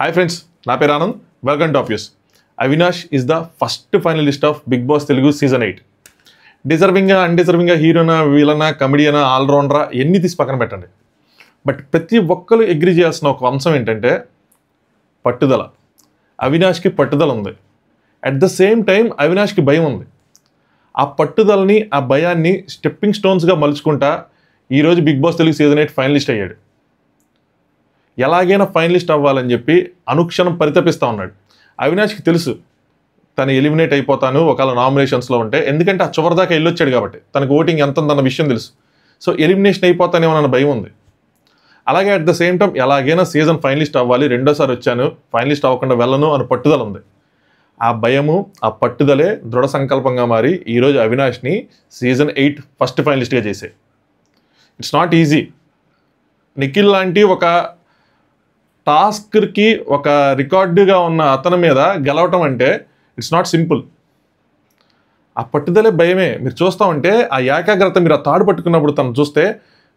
Hi friends, నా పేరు Anand. Welcome to ఆఫ్యూస్. Avinash is the first finalist of Bigg boss Telugu season 8. డిజర్వింగ్గా అన్డిజర్వింగ్గా హీరోనా విలనా కమెడియనా ఆల్రౌండరా ఎన్ని తీసి పక్కన పెట్టండి. బట్ ప్రతి ఒక్కరు అగ్రీ చేయాల్సిన ఒక అంశం ఏంటంటే పట్టుదల. అవినాష్కి పట్టుదల ఉంది. అట్ ద సేమ్ టైం అవినాష్కి భయం ఉంది. ఆ పట్టుదలని ఆ భయాన్ని స్టెప్పింగ్ స్టోన్స్గా మలుచుకుంటా ఈరోజు big boss Telugu season 8 finalist అయ్యాడు. ఎలాగైనా ఫైనలిస్ట్ అవ్వాలని చెప్పి అనుక్షణం పరితపిస్తూ ఉన్నాడు. అవినాష్కి తెలుసు తను ఎలిమినేట్ అయిపోతాను ఒకవేళ నామినేషన్స్లో ఉంటే, ఎందుకంటే ఆ చివరిదాకా వెళ్ళొచ్చాడు కాబట్టి తనకు ఓటింగ్ ఎంత ఉందన్న విషయం తెలుసు. సో ఎలిమినేషన్ అయిపోతానేమో అన్న భయం ఉంది. అలాగే అట్ ద సేమ్ టైం ఎలాగైనా సీజన్ ఫైనలిస్ట్ అవ్వాలి, రెండోసారి వచ్చాను ఫైనలిస్ట్ అవ్వకుండా వెళ్ళను అని పట్టుదల ఉంది. ఆ భయము ఆ పట్టుదలే దృఢ సంకల్పంగా మారి ఈరోజు అవినాష్ని సీజన్ 8 ఫస్ట్ ఫైనలిస్ట్గా చేసే. It's not easy. నిఖిల్ లాంటి ఒక టాస్క్కి ఒక రికార్డుగా ఉన్న అతని మీద గెలవటం అంటే ఇట్స్ నాట్ సింపుల్. ఆ పట్టుదలే భయమే. మీరు చూస్తూ ఉంటే ఆ ఏకాగ్రత, మీరు ఆ తాడు పట్టుకున్నప్పుడు తను చూస్తే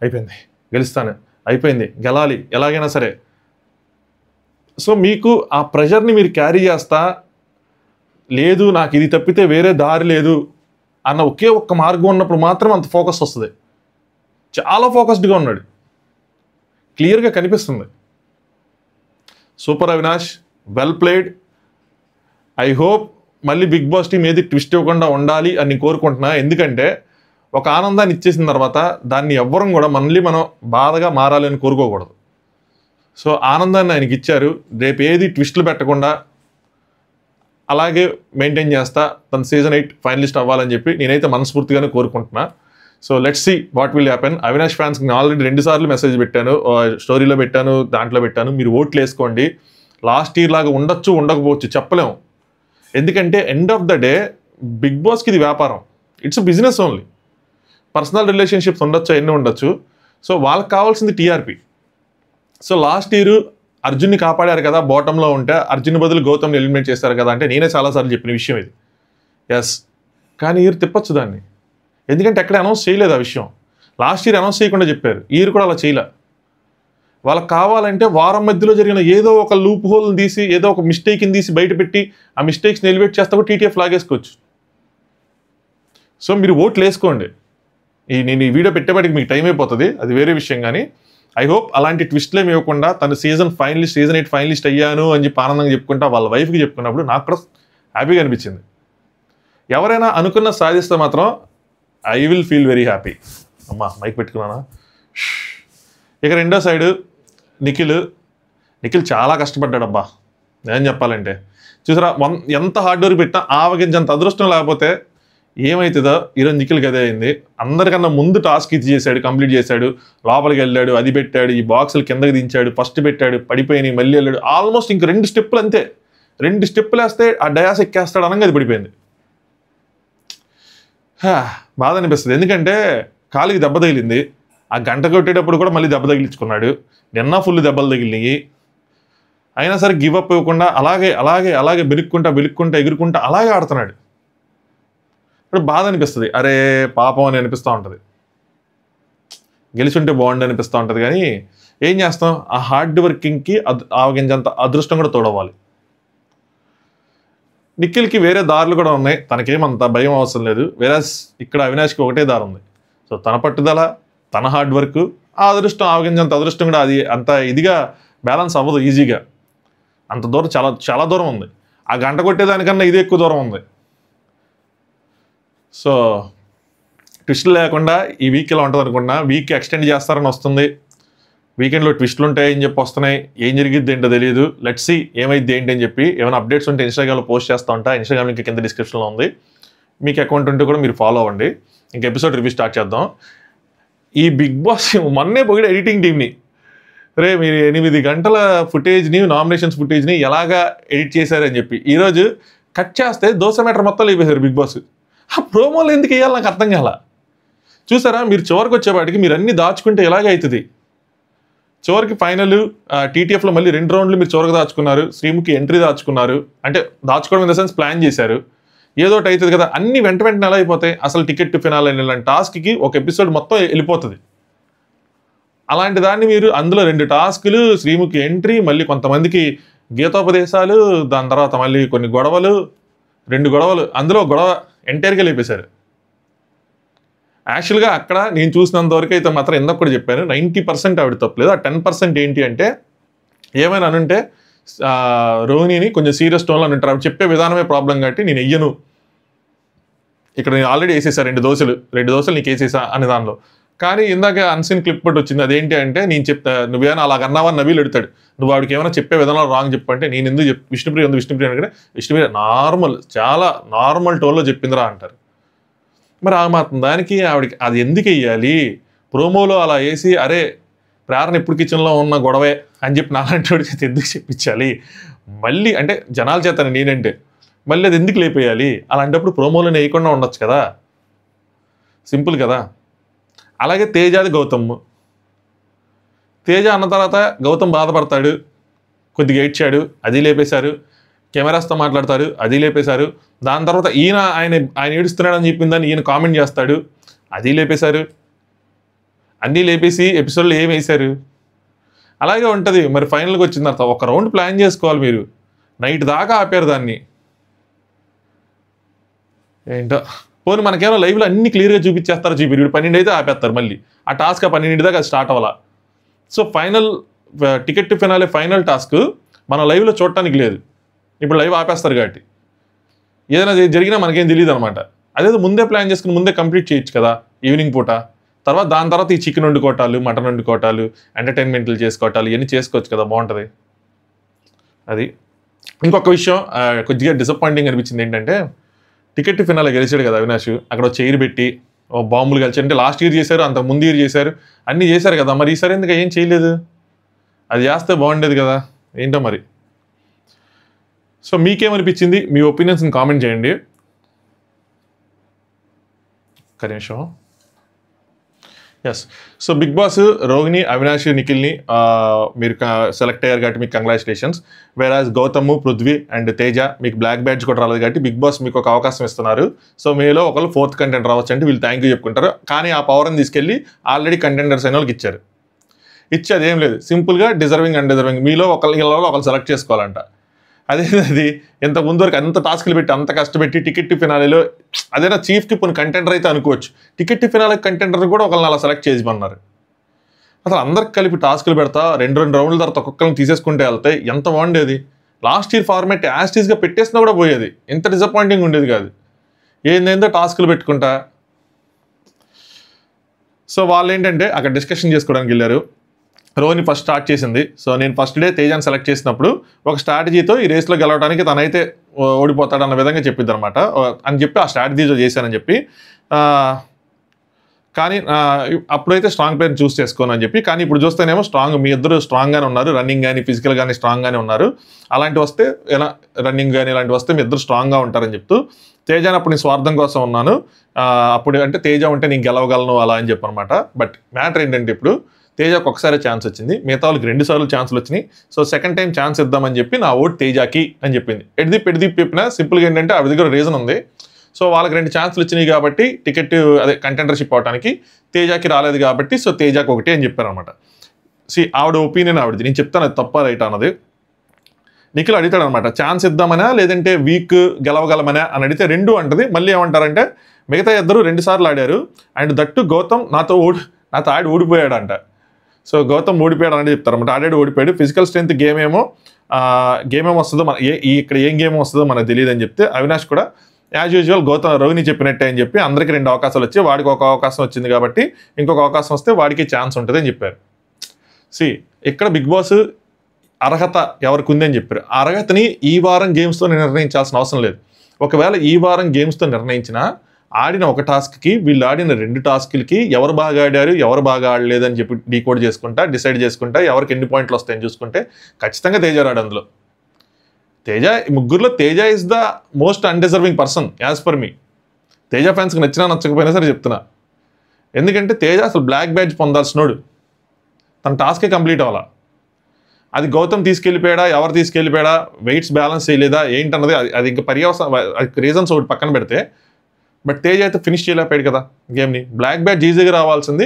అయిపోయింది గెలుస్తాను, అయిపోయింది గెలాలి ఎలాగైనా సరే. సో మీకు ఆ ప్రెషర్ని మీరు క్యారీ చేస్తా, లేదు నాకు ఇది తప్పితే వేరే దారి లేదు అన్న ఒకే ఒక్క మార్గం ఉన్నప్పుడు మాత్రం అంత ఫోకస్ వస్తుంది. చాలా ఫోకస్డ్గా ఉన్నాడు, క్లియర్గా కనిపిస్తుంది. Super Avinash, well played. I hope మళ్ళీ బిగ్ బాస్ టీం ఏది ట్విస్ట్ ఇవ్వకుండా ఉండాలి అని కోరుకుంటున్నా. ఎందుకంటే ఒక ఆనందాన్ని ఇచ్చేసిన తర్వాత దాన్ని ఎవ్వరం కూడా మళ్ళీ మనం బాధగా మారాలి అని కోరుకోకూడదు. సో ఆనందాన్ని ఆయనకి ఇచ్చారు. రేపు ఏది ట్విస్టులు పెట్టకుండా అలాగే మెయింటైన్ చేస్తా తన సీజన్ 8 ఫైనలిస్ట్ అవ్వాలని చెప్పి నేనైతే మనస్ఫూర్తిగానే కోరుకుంటున్నా. So let's see what will happen. Avinash ఫ్యాన్స్కి నేను ఆల్రెడీ 2 సార్లు మెసేజ్ పెట్టాను, స్టోరీలో పెట్టాను, దాంట్లో పెట్టాను. మీరు ఓట్లు వేసుకోండి. లాస్ట్ ఇయర్ లాగా ఉండొచ్చు ఉండకపోవచ్చు చెప్పలేము. ఎందుకంటే end of the day big బాస్కి ఇది వ్యాపారం, it's business only. Personal relationships ఉండొచ్చు, ఎన్ని ఉండొచ్చు. సో వాళ్ళకి కావాల్సింది టీఆర్పీ. సో లాస్ట్ ఇయర్ అర్జున్ని కాపాడారు కదా, బాటంలో ఉంటే అర్జున్ బదులు గౌతమ్ని ఎలిమినేట్ చేస్తారు కదా అంటే నేనే చాలాసార్లు చెప్పిన విషయం ఇది. ఎస్, కానీ ఇయర్ తిప్పొచ్చు దాన్ని. ఎందుకంటే ఎక్కడ అనౌన్స్ చేయలేదు ఆ విషయం. లాస్ట్ ఇయర్ అనౌన్స్ చేయకుండా చెప్పారు, ఈ ఇయర్ కూడా అలా చేయలే. వాళ్ళకి కావాలంటే వారం మధ్యలో జరిగిన ఏదో ఒక లూప్ హోల్ని తీసి, ఏదో ఒక మిస్టేక్ని తీసి బయట పెట్టి ఆ మిస్టేక్స్ని ఎలివేట్ చేస్తా కూడా టీటీఎఫ్ లాగేసుకోవచ్చు. సో మీరు ఓట్లు వేసుకోండి. నేను ఈ వీడియో పెట్టేవాడికి మీకు టైం అయిపోతుంది, అది వేరే విషయం. కానీ ఐ హోప్ అలాంటి ట్విస్ట్లే ఇవ్వకుండా తను సీజన్ 8 ఫైనలిస్ట్ అయ్యాను అని చెప్పి ఆనందంగా చెప్పుకుంటా వాళ్ళ వైఫ్కి చెప్పుకున్నప్పుడు నాకు కూడా హ్యాపీగా అనిపించింది. ఎవరైనా అనుకున్న సాధిస్తే మాత్రం I will feel very happy. అమ్మా మైక్ పెట్టుకున్నానా. ఇక రెండో సైడు నిఖిల్ చాలా కష్టపడ్డాడబ్బా. ఏం చెప్పాలంటే చూసారా, ఎంత హార్డ్ వర్క్ పెట్టినా ఆవగించంత అదృష్టం లేకపోతే ఏమవుతుందో ఈరోజు నిఖిల్కి అదే అయింది. అందరికన్నా ముందు టాస్క్ ఇది చేశాడు, కంప్లీట్ చేశాడు, లోపలికి వెళ్ళాడు, అది పెట్టాడు, ఈ బాక్సులు కిందకి దించాడు, ఫస్ట్ పెట్టాడు, పడిపోయినాయి, మళ్ళీ వెళ్ళాడు. ఆల్మోస్ట్ ఇంక 2 స్టెప్పులు అంతే. 2 స్టెప్పులు వేస్తే ఆ డయాస్ ఎక్కేస్తాడు అనగా అది పడిపోయింది. బాధ అనిపిస్తుంది. ఎందుకంటే కాలికి దెబ్బ తగిలింది. ఆ గంట కొట్టేటప్పుడు కూడా మళ్ళీ దెబ్బ తగిలించుకున్నాడు. నిన్న ఫుల్ దెబ్బలు తగిలినాయి. అయినా సరే గివ్ అప్ ఇవ్వకుండా అలాగే అలాగే అలాగే బెలుక్కుంటా ఎగురుకుంటా అలాగే ఆడుతున్నాడు. ఇప్పుడు బాధ అనిపిస్తుంది, అరే పాపం అని అనిపిస్తూ ఉంటుంది. గెలిచుంటే బాగుండి అనిపిస్తూ ఉంటుంది. కానీ ఏం చేస్తాం, ఆ హార్డ్ వర్కింగ్కి ఆవగించంత అదృష్టం కూడా తోడవ్వాలి. నిఖిల్కి వేరే దారులు కూడా ఉన్నాయి, తనకేమంత భయం అవసరం లేదు. వేరే ఇక్కడ అవినాష్కి ఒకటే దారి ఉంది. సో తన పట్టుదల, తన హార్డ్ వర్క్, ఆ అదృష్టం ఆవగించేంత అదృష్టం కూడా అది అంత ఇదిగా బ్యాలెన్స్ అవ్వదు ఈజీగా. అంత దూరం చాలా చాలా దూరం ఉంది. ఆ గంట కొట్టేదానికన్నా ఇది ఎక్కువ దూరం ఉంది. సో ట్విస్టులు లేకుండా ఈ వీక్ ఇలా ఉంటుంది అనుకున్నా, వీక్ ఎక్స్టెండ్ చేస్తారని వస్తుంది. వీకెండ్లో ట్విస్టులు ఉంటాయని చెప్పి వస్తున్నాయి. ఏం జరిగిద్ది ఏంటో తెలియదు. లెట్స్ సీ ఏమైంది ఏంటి అని చెప్పి. ఏమైనా అప్డేట్స్ ఉంటే ఇన్స్టాగ్రామ్లో పోస్ట్ చేస్తూ ఉంటా. ఇన్స్టాగ్రామ్ లింక్ కింద డిస్క్రిప్షన్లో ఉంది. మీకు అకౌంట్ ఉంటే కూడా మీరు ఫాలో అవ్వండి. ఇంక ఎపిసోడ్ రివ్యూ స్టార్ట్ చేద్దాం. ఈ బిగ్ బాస్ మొన్నే పొగిడి ఎడిటింగ్ టీమ్ని, రే మీరు 8 గంటల ఫుటేజ్ని, నామినేషన్స్ ఫుటేజ్ని ఎలాగా ఎడిట్ చేశారని చెప్పి ఈరోజు కట్ చేస్తే దోశ మీటర్ మొత్తం లేపేశారు బిగ్ బాస్. ఆ ప్రోమోలు ఎందుకు వేయాలి నాకు అర్థం కాల. చూసారా, మీరు చివరికి వచ్చేవాటికి మీరు అన్నీ దాచుకుంటే ఎలాగే అవుతుంది. చివరికి ఫైనల్ టీటీఎఫ్లో మళ్ళీ 2 రౌండ్లు మీరు చివరికి దాచుకున్నారు. శ్రీముఖి ఎంట్రీ దాచుకున్నారు. అంటే దాచుకోవడం ఇన్ ద సెన్స్ ప్లాన్ చేశారు. ఏదోటి అవుతుంది కదా, అన్ని వెంటనే ఎలా అయిపోతాయి. అసలు టికెట్ టు ఫినాల్ ఇలాంటి టాస్క్కి ఒక ఎపిసోడ్ మొత్తం వెళ్ళిపోతుంది. అలాంటి దాన్ని మీరు అందులో 2 టాస్కులు, శ్రీముఖి ఎంట్రీ, మళ్ళీ కొంతమందికి గీతోపదేశాలు, దాని తర్వాత మళ్ళీ కొన్ని గొడవలు, 2 గొడవలు, అందులో గొడవ ఎంటైర్గా లేపేశారు. యాక్చువల్గా అక్కడ నేను చూసినంత వరకు అయితే మాత్రం ఇందాక కూడా చెప్పాను, 90% ఆవిడ తప్పలేదు. ఆ 10% ఏంటి అంటే ఏమైనా అనుంటే రోహిణిని కొంచెం సీరియస్ టోన్లో అంటారు. ఆవిడ చెప్పే విధానమే ప్రాబ్లం కాబట్టి నేను వెయ్యను, ఇక్కడ నేను ఆల్రెడీ వేసేసా 2 దోశలు నీకు వేసేసా అనే దానిలో. కానీ ఇందాక అన్సీన్ క్లిప్ ఒకటి వచ్చింది. అదేంటి అంటే నేను చెప్తా, నువ్వేమైనా అలాగ అన్నావని నవీలు ఎడతాడు, నువ్వు వాడికి ఏమైనా చెప్పే విధానంలో రాంగ్ చెప్పంటే నేను ఎందుకు విష్ణుప్రియ అంటే విష్ణుప్రియ నార్మల్, చాలా నార్మల్ టోన్లో చెప్పిందిరా అంటారు. మరి ఆ మాత్రం దానికి ఆవిడకి అది ఎందుకు వెయ్యాలి? ప్రోమోలో అలా వేసి అరే ప్రేరణ ఇప్పుడు కిచెన్లో ఉన్న గొడవే అని చెప్పి నాలాంటి వాడికి ఎందుకు చెప్పించాలి? మళ్ళీ అంటే జనాలు చేస్తాను నేనంటే మళ్ళీ అది ఎందుకు లేపేయాలి? అలాంటప్పుడు ప్రోమోలో వేయకుండా ఉండొచ్చు కదా, సింపుల్ కదా. అలాగే తేజాది గౌతమ్, తేజ అన్న తర్వాత గౌతమ్ బాధపడతాడు, కొద్దిగా ఏడ్చాడు, అది లేపేశారు. కెమెరాస్తో మాట్లాడతారు, అది లేపేశారు. దాని తర్వాత ఆయన ఏడుస్తున్నాడని చెప్పిందని ఈయన కామెంట్ చేస్తాడు, అది లేపేశారు. అన్నీ లేపేసి ఎపిసోడ్లో ఏం వేశారు? అలాగే ఉంటుంది. మరి ఫైనల్కి వచ్చిన తర్వాత ఒక రౌండ్ ప్లాన్ చేసుకోవాలి మీరు. నైట్ దాకా ఆపారు దాన్ని. ఏంటో పోనీ మనకేమో లైవ్లో అన్ని క్లియర్గా చూపించేస్తారు, 12 అయితే ఆపేస్తారు. మళ్ళీ ఆ టాస్క్ 12 దాకా అది స్టార్ట్ అవ్వాలా. So final ticket to finale final task మనం లైవ్లో చూడటానికి లేదు. ఇప్పుడు లైవ్ ఆపేస్తారు కాబట్టి ఏదైనా జరిగినా మనకేం తెలియదు అనమాట. అదేదో ముందే ప్లాన్ చేసుకుని ముందే కంప్లీట్ చేయొచ్చు కదా ఈవినింగ్ పూట. దాని తర్వాత ఈ చికెన్ వండుకోవటాలు, మటన్ వండుకోవటాలు, ఎంటర్టైన్మెంట్లు చేసుకోవటాలు ఇవన్నీ చేసుకోవచ్చు కదా, బాగుంటుంది. అది ఇంకొక విషయం కొద్దిగా డిసప్పాయింటింగ్ అనిపించింది ఏంటంటే, టికెట్ ఫినాలే గెలిచాడు కదా అవినాష్, అక్కడ చైర్ పెట్టి బాంబులు కలిసి, అంటే లాస్ట్ ఇయర్ చేశారు, అంత ముందు ఇయర్ చేశారు, అన్నీ చేశారు కదా. మరి ఈసారి ఎందుకు ఏం చేయలేదు? అది చేస్తే బాగుండేది కదా, ఏంటో మరి. సో మీకేమనిపించింది? మీ ఒపీనియన్స్ని కామెంట్ చేయండి. ఒక్క నిమిషం. Yes, so Bigg Boss Rohini, Avinash, నిఖిల్ని మీరు సెలెక్ట్ అయ్యారు కాబట్టి మీకు కంగ్రాచులేషన్స్. వేరాజ్ గౌతమ్, పృథ్వీ అండ్ తేజ మీకు బ్లాక్ బ్యాడ్జ్ కూడా రాలేదు కాబట్టి బిగ్ బాస్ మీకు ఒక అవకాశం ఇస్తున్నారు. సో మీలో ఒకళ్ళు 4th కంటెండర్ రావచ్చు అంటే వీళ్ళు థ్యాంక్ యూ చెప్పుకుంటారు. కానీ ఆ పవర్ని తీసుకెళ్ళి ఆల్రెడీ కంటెండర్స్ అయిన వాళ్ళకి ఇచ్చారు. ఇచ్చేది ఏం లేదు, సింపుల్గా డిజర్వింగ్ అండ్ డిజర్వింగ్ మీలో ఒకళ్ళు సెలెక్ట్ చేసుకోవాలంట. అదేది ఇంత ముందు వరకు అంత టాస్క్లు పెట్టి అంత కష్టపెట్టి టికెట్ ఫినాలేలో అదేనా చీఫ్కి కొన్ని కంటెండర్ అయితే అనుకోవచ్చు, టికెట్ ఫినాలే కంటెండర్ కూడా ఒకళ్ళని అలా సెలెక్ట్ చేయమన్నారు. అసలు అందరికి కలిపి టాస్క్లు పెడతా 2 రౌండ్ల తర్వాత ఒక్కొక్కరిని తీసేసుకుంటే వెళ్తే ఎంత బాగుండేది. లాస్ట్ ఇయర్ ఫార్మాట్ యాస్టీస్గా పెట్టేసినా కూడా పోయేది, ఎంత డిసప్పాయింటింగ్ ఉండేది కాదు. ఏందేందో టాస్క్లు పెట్టుకుంటా. సో వాళ్ళు ఏంటంటే అక్కడ డిస్కషన్ చేసుకోవడానికి వెళ్ళారు. రోహిణి ఫస్ట్ స్టార్ట్ చేసింది. సో నేను ఫస్ట్ డే తేజాన్ని సెలెక్ట్ చేసినప్పుడు ఒక స్ట్రాటజీతో ఈ రేస్లో గెలవడానికి తనైతే ఓడిపోతాడన్న విధంగా చెప్పిద్ది అనమాట అని చెప్పి ఆ స్ట్రాటజీతో చేశానని చెప్పి. కానీ అప్పుడైతే స్ట్రాంగ్ ప్లేయర్ చూస్ చేసుకోను అని చెప్పి. కానీ ఇప్పుడు చూస్తేనేమో మీ ఇద్దరు స్ట్రాంగ్గానే ఉన్నారు, రన్నింగ్ కానీ ఫిజికల్ కానీ స్ట్రాంగ్గానే ఉన్నారు. అలాంటివి వస్తే ఎలా రన్నింగ్ కానీ ఇలాంటివి వస్తే మీ ఇద్దరు స్ట్రాంగ్గా ఉంటారని చెప్తూ, తేజాని అప్పుడు నేను స్వార్థం కోసం ఉన్నాను, అప్పుడు అంటే తేజ ఉంటే నేను గెలవగలను అలా అని చెప్పనమాట. బట్ మ్యాటర్ ఏంటంటే ఇప్పుడు తేజాకి ఒకసారి ఛాన్స్ వచ్చింది, మిగతా వాళ్ళకి 2 సార్లు ఛాన్సులు వచ్చినాయి. సో సెకండ్ టైం ఛాన్స్ ఇద్దామని చెప్పి నా ఓటు తేజాకి అని చెప్పింది. ఎడిది చెప్పినా సింపుల్గా ఏంటంటే ఆవిడ దగ్గర రీజన్ ఉంది. సో వాళ్ళకి 2 ఛాన్సులు వచ్చినాయి కాబట్టి టికెట్ అదే కంటెండర్షిప్ అవడానికి, తేజాకి రాలేదు కాబట్టి సో తేజాకి ఒకటి అని చెప్పారు అనమాట. ఆవిడ ఒపీనియన్ ఆవిడది, నేను చెప్తాను అది తప్ప రైట్ అన్నది. నిఖిల్ అడుగుతాడు అనమాట, ఛాన్స్ ఇద్దామనా లేదంటే వీక్ గెలవగలమనా అని అడిగితే 2 అంటది. మళ్ళీ ఏమంటారంటే మిగతా ఇద్దరు 2 సార్లు ఆడారు అండ్ దట్టు గౌతమ్ నాతో ఆడి ఓడిపోయాడంట. సో గౌతమ్ ఓడిపోయాడు అని చెప్తారన్నమాట. ఆడాడు ఓడిపోయాడు, ఫిజికల్ స్ట్రెంత్ గేమ్ ఏమో వస్తుందో ఇక్కడ ఏం గేమ్ వస్తుందో మనకు తెలియదు అని చెప్తే, అవినాష్ కూడా యాజ్ యూజువల్ రోహిణి చెప్పినట్టే అని చెప్పి అందరికి 2 అవకాశాలు వచ్చి వాడికి ఒక అవకాశం వచ్చింది కాబట్టి ఇంకొక అవకాశం వస్తే వాడికి ఛాన్స్ ఉంటుంది అని చెప్పారు. ఇక్కడ బిగ్ బాస్ అర్హత ఎవరికి ఉంది అని చెప్పారు. ఆ అర్హతని ఈ వారం గేమ్స్తో నిర్ణయించాల్సిన అవసరం లేదు. ఒకవేళ ఈ వారం గేమ్స్తో నిర్ణయించినా ఆడిన ఒక టాస్క్కి వీళ్ళు ఆడిన 2 టాస్క్లకి ఎవరు బాగా ఆడారు ఎవరు బాగా ఆడలేదు అని చెప్పి డీకోడ్ చేసుకుంటా డిసైడ్ చేసుకుంటా ఎవరికి ఎన్ని పాయింట్లు వస్తాయని చూసుకుంటే ఖచ్చితంగా తేజ రాడు అందులో. ముగ్గురులో Teja is the most undeserving person as per me. Teja ఫ్యాన్స్కి నచ్చినా నచ్చకపోయినా సరే చెప్తున్నా, ఎందుకంటే తేజ అసలు బ్లాక్ బ్యాడ్జ్ పొందాల్సినోడు, తన టాస్కే కంప్లీట్ అవ్వాలా. అది గౌతమ్ తీసుకెళ్ళిపోయాడా ఎవరు తీసుకెళ్ళిపోయాడా వెయిట్స్ బ్యాలెన్స్ చేయలేదా ఏంటన్నది అది ఇంకా రీజన్స్ ఒకటి పక్కన పెడితే, బట్ తేజ అయితే ఫినిష్ చేయలేకపోయాడు కదా గేమ్ని. బ్లాక్ బ్యాడ్జ్ ఈజీగా రావాల్సింది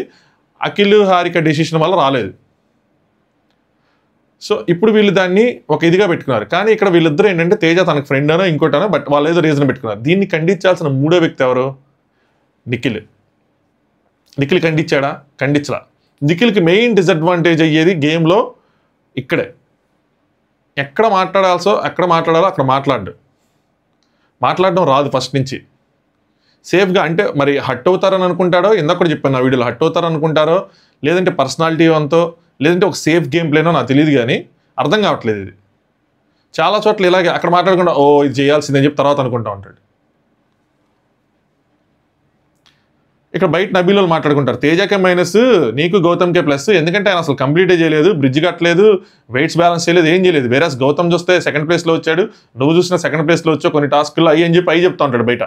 అఖిల్ హారిక డెసిషన్ వల్ల రాలేదు. సో ఇప్పుడు వీళ్ళు దాన్ని ఒక ఇదిగా పెట్టుకున్నారు. కానీ ఇక్కడ వీళ్ళిద్దరూ ఏంటంటే తేజ తనకు ఫ్రెండ్ అనో ఇంకోటనో బట్ వాళ్ళు ఏదో రీజన్ పెట్టుకున్నారు. దీన్ని ఖండించాల్సిన మూడో వ్యక్తి ఎవరు? నిఖిల్. నిఖిల్ ఖండించాడా? ఖండించలా. నిఖిల్కి మెయిన్ డిసడ్వాంటేజ్ అయ్యేది గేమ్లో ఇక్కడే. ఎక్కడ మాట్లాడాల్సో అక్కడ మాట్లాడాలో అక్కడ మాట్లాడడం రాదు ఫస్ట్ నుంచి. సేఫ్గా అంటే మరి హట్ అవుతారని అనుకుంటాడో, ఇందాక కూడా చెప్పాను నా వీడియోలో, హట్ అవుతారని అనుకుంటారో, లేదంటే పర్సనాలిటీ అంతో, లేదంటే ఒక సేఫ్ గేమ్ ప్లేనో నాకు తెలియదు, కానీ అర్థం కావట్లేదు ఇది. చాలా చోట్ల ఇలాగే అక్కడ మాట్లాడకుండా ఓ ఇది చేయాల్సిందని చెప్పి తర్వాత అనుకుంటా ఉంటాడు. ఇక్కడ బయట నబీలు మాట్లాడుకుంటారు, తేజకే మైనస్, నీకు గౌతమ్కే ప్లస్, ఎందుకంటే ఆయన అసలు కంప్లీటే చేయలేదు, బ్రిడ్జ్ కట్టలేదు, వెయిట్స్ బ్యాలెన్స్ చేయలేదు, ఏం చేయలేదు. వేరే గౌతమ్ చూస్తే సెకండ్ ప్లేస్లో వచ్చాడు, నువ్వు చూసిన సెకండ్ ప్లేస్లో వచ్చావు, కొన్ని టాస్క్లు అయ్యి అని చెప్పి చెప్తా ఉంటాడు బయట.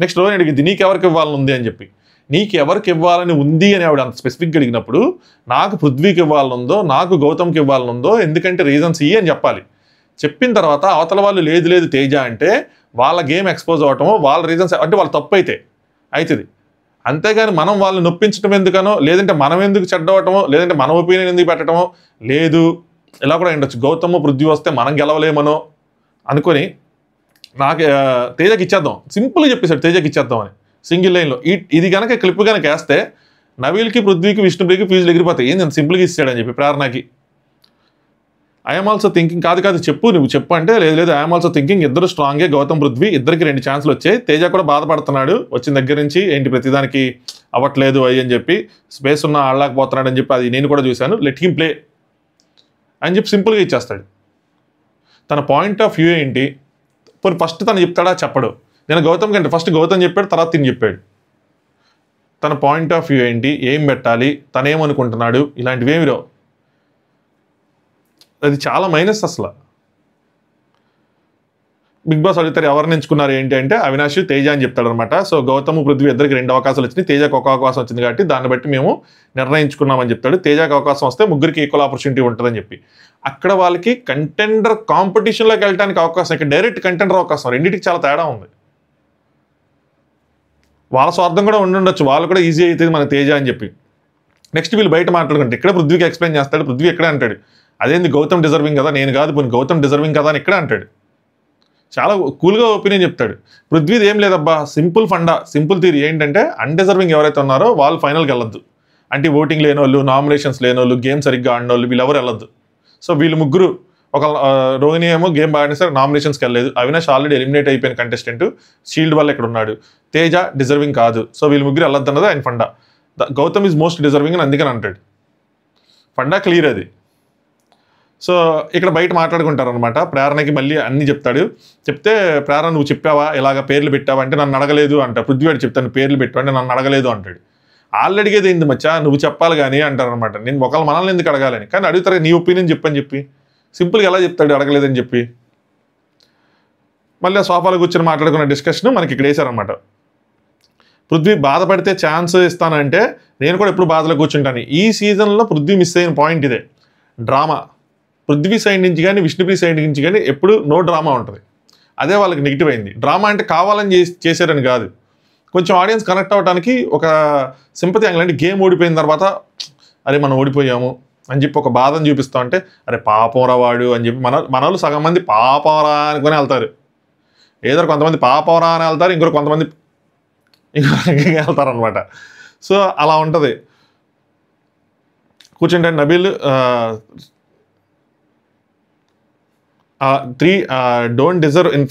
నెక్స్ట్ రోజు అడిగింది నీకు ఎవరికి ఇవ్వాలని ఉంది అని చెప్పి, నీకు ఎవరికి ఇవ్వాలని ఉంది అని ఆవిడ అంత స్పెసిఫిక్గా అడిగినప్పుడు నాకు పృథ్వీకి ఇవ్వాలని ఉందో, నాకు గౌతమ్కి ఇవ్వాలని ఉందో, ఎందుకంటే రీజన్స్ ఇవి అని చెప్పాలి. చెప్పిన తర్వాత అవతల వాళ్ళు లేదు తేజ అంటే వాళ్ళ గేమ్ ఎక్స్పోజ్ అవ్వటమో, వాళ్ళ రీజన్స్ అంటే వాళ్ళ తప్పు అయితే అవుతుంది. అంతేగాని మనం వాళ్ళని నొప్పించడం ఎందుకనో, లేదంటే మనం ఎందుకు చెడ్డవటమో, లేదంటే మన ఒపీనియన్ ఎందుకు పెట్టడమో లేదు. ఇలా కూడా ఉండొచ్చు, గౌతమ్ పృథ్వీ వస్తే మనం గెలవలేమనో అనుకొని నాకు తేజకి ఇచ్చేద్దాం, సింపుల్గా చెప్పేశాడు తేజకి ఇచ్చేద్దాం అని సింగిల్ లైన్లో. ఇది కనుక క్లిప్ కనుక వేస్తే నవీల్కి, పృథ్వీకి, విష్ణుప్రియకి ఫీజులు ఎగిరిపోతాయి. ఏంది అంత సింపుల్గా ఇస్తాడని చెప్పి ప్రేరణకి. ఐఎమ్ ఆల్సో థింకింగ్, కాదు నువ్వు చెప్పు అంటే లేదు ఐఎమ్ ఆల్సో థింకింగ్, ఇద్దరు స్ట్రాంగే, గౌతమ్ పృథ్వీ ఇద్దరికి 2 ఛాన్సులు వచ్చాయి. తేజ కూడా బాధపడుతున్నాడు వచ్చిన దగ్గర నుంచి, ఏంటి ప్రతిదానికి అవ్వట్లేదు అయ్యి అని చెప్పి, స్పేస్ ఉన్న ఆడలేకపోతున్నాడు అని చెప్పి, అది నేను కూడా చూశాను, లెట్ హిమ్ ప్లే అని చెప్పి సింపుల్గా ఇచ్చేస్తాడు. తన పాయింట్ ఆఫ్ వ్యూ ఏంటి, ఫస్ట్ తను చెప్తాడా చెప్పడు. నేను గౌతమ్ కంటే ఫస్ట్ గౌతమ్ చెప్పాడు, తర్వాత తిని చెప్పాడు. తన పాయింట్ ఆఫ్ వ్యూ ఏంటి, ఏం పెట్టాలి, తనేమనుకుంటున్నాడు, ఇలాంటివి ఏమి రావు. అది చాలా మైనస్ అసలు. బిగ్ బాస్ అడుగుతారు ఎవరిని ఎంచుకున్నారు ఏంటి అంటే అవినాష్, తేజ అని చెప్తాడు అనమాట. సో గౌతమ్, పృథ్వీ ఇద్దరికి 2 అవకాశాలు వచ్చినాయి, తేజకు ఒక అవకాశం వచ్చింది కాబట్టి దాన్ని బట్టి మేము నిర్ణయించుకున్నామని చెప్తాడు. తేజకు అవకాశం వస్తే ముగ్గురికి ఈక్వల్ ఆపర్చునిటీ ఉంటుందని చెప్పి, అక్కడ వాళ్ళకి కంటెండర్ కాంపిటీషన్లోకి వెళ్ళడానికి అవకాశం, ఇక్కడ డైరెక్ట్ కంటెండర్ అవకాశం, రెండింటికి చాలా తేడా ఉంది. వాళ్ళ స్వార్థం కూడా ఉండొచ్చు, వాళ్ళు కూడా ఈజీ అవుతుంది మన తేజ అని చెప్పి. నెక్స్ట్ వీళ్ళు బయట మాట్లాడుకుంటే ఇక్కడ పృథ్వీకి ఎక్స్ప్లెయిన్ చేస్తాడు. పృథ్వీ ఎక్కడ అంటాడు, అదేంది గౌతమ్ డిజర్వింగ్ కదా, నేను కాదు పోనీ గౌతమ్ డిజర్వింగ్ కదా అని ఇక్కడ అంటాడు. చాలా కూల్గా ఒపీనియన్ చెప్తాడు. పృథ్వీది ఏం లేదబ్బా, సింపుల్ ఫండా, సింపుల్ థియరీ ఏంటంటే అన్డిజర్వింగ్ ఎవరైతే ఉన్నారో వాళ్ళు ఫైనల్కి వెళ్ళొద్దు. అంటే ఓటింగ్ లేని వాళ్ళు, నామినేషన్స్ లేని వాళ్ళు, గేమ్ సరిగ్గా ఆడిన వాళ్ళు, వీళ్ళెవరు వెళ్ళొద్దు. సో వీళ్ళు ముగ్గురు, ఒక రోహిణి ఏమో గేమ్ బాగానే సరే నామినేషన్స్కి వెళ్ళలేదు, అవినాష్ ఆల్రెడీ ఎలిమినేట్ అయిపోయిన కంటెస్టెంట్, షీల్డ్ వల్ల ఇక్కడ ఉన్నాడు, తేజ డిజర్వింగ్ కాదు, సో వీళ్ళు ముగ్గురు వెళ్ళొద్దు అన్నది ఆయన ఫండా. గౌతమ్ ఈజ్ మోస్ట్ డిజర్వింగ్ అని అందుకని అంటాడు. ఫండా క్లియర్ అది. సో ఇక్కడ బయట మాట్లాడుకుంటారు అనమాట. ప్రేరణకి మళ్ళీ అన్ని చెప్తే ప్రేరణ నువ్వు చెప్పావా, ఇలాగ పేర్లు పెట్టావా అంటే నన్ను అడగలేదు అంట. పృథ్వీ చెప్తాను పేర్లు పెట్టు అంటే నన్ను అడగలేదు అంటాడు. వాళ్ళు అడిగేది ఏంది మచ్చా, నువ్వు చెప్పాలి కానీ అంటారు అనమాట. నేను ఒకళ్ళు మనల్ని ఎందుకు అడగాలని, కానీ అడుగుతారు నీ ఒపీనియన్ చెప్పని చెప్పి, సింపుల్గా ఎలా చెప్తాడు అడగలేదని చెప్పి. మళ్ళీ ఆ సోఫాలో కూర్చొని మాట్లాడుకున్న డిస్కషన్ మనకి ఇక్కడ వేశారనమాట. పృథ్వీ బాధపడితే ఛాన్స్ ఇస్తానంటే నేను కూడా ఎప్పుడు బాధలో కూర్చుంటాను. ఈ సీజన్లో పృథ్వీ మిస్ అయిన పాయింట్ ఇదే, డ్రామా. పృథ్వీ సైడ్ నుంచి కానీ విష్ణుప్రియ సైడ్ నుంచి కానీ ఎప్పుడు నో డ్రామా ఉంటుంది. అదే వాళ్ళకి నెగిటివ్ అయింది. డ్రామా అంటే కావాలని చేశారని కాదు, కొంచెం ఆడియన్స్ కనెక్ట్ అవ్వడానికి ఒక సింపతి యాంగిల్. అంటే గేమ్ ఓడిపోయిన తర్వాత అరే మనం ఓడిపోయాము అని చెప్పి ఒక బాధను చూపిస్తాం, అంటే అరే పాపంరా వాడు అని చెప్పి మన వాళ్ళు సగం మంది పాపంరా అనుకుని వెళ్తారు. ఏదో కొంతమంది పాపంరా అని వెళ్తారు, ఇంకొక కొంతమంది వెళ్తారు అనమాట. సో అలా ఉంటుంది. కూర్చుంటే నబీల్ 3 డోంట్ డిజర్వ్ ఇన్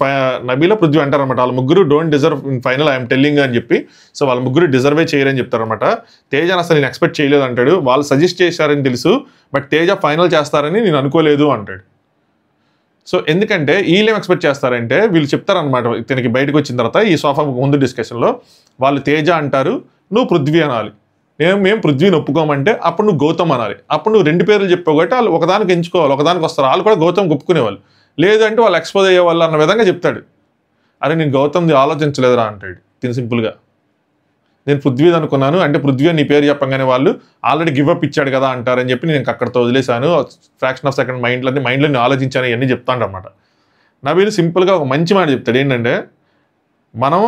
నబీలో పృథ్వీ అంటారనమాట. వాళ్ళ ముగ్గురు don't deserve in final I'm telling అని చెప్పి. సో వాళ్ళ ముగ్గురు డిజర్వే చేయరని చెప్తారనమాట. తేజని అసలు నేను ఎక్స్పెక్ట్ చేయలేదు అంటాడు. వాళ్ళు సజెస్ట్ చేశారని తెలుసు, బట్ తేజ ఫైనల్ చేస్తారని నేను అనుకోలేదు అంటాడు. సో ఎందుకంటే వీళ్ళేం ఎక్స్పెక్ట్ చేస్తారంటే వీళ్ళు చెప్తారనమాట తనకి బయటకు వచ్చిన తర్వాత ఈ సోఫా ముందు డిస్కషన్లో, వాళ్ళు తేజ అంటారు, నువ్వు పృథ్వీ అనాలి. మేము పృథ్వీని ఒప్పుకోమంటే అప్పుడు నువ్వు గౌతమ్ అనాలి. అప్పుడు నువ్వు 2 పేర్లు చెప్పావు కాబట్టి వాళ్ళు ఒకదానికి ఎంచుకోవాలి, ఒకదానికి వస్తారు. వాళ్ళు కూడా గౌతమ్ ఒప్పుకునేవాళ్ళు, లేదు అంటే వాళ్ళు ఎక్స్పోజ్ అయ్యేవాళ్ళు అన్న విధంగా చెప్తాడు. అరే నేను గౌతమ్ది ఆలోచించలేదురా అంటాడు తిని సింపుల్గా. నేను పృథ్వీది అనుకున్నాను అంటే పృథ్వీ నీ పేరు చెప్పంగానే వాళ్ళు ఆల్రెడీ గివ్అప్ ఇచ్చాడు కదా అంటారని చెప్పి నేను అక్కడితో వదిలేశాను. ఫ్రాక్షన్ ఆఫ్ సెకండ్ మైండ్లో నేను ఆలోచించాను ఇవన్నీ చెప్తాను అనమాట. నబీల్ సింపుల్గా ఒక మంచి మాట చెప్తాడు. ఏంటంటే మనం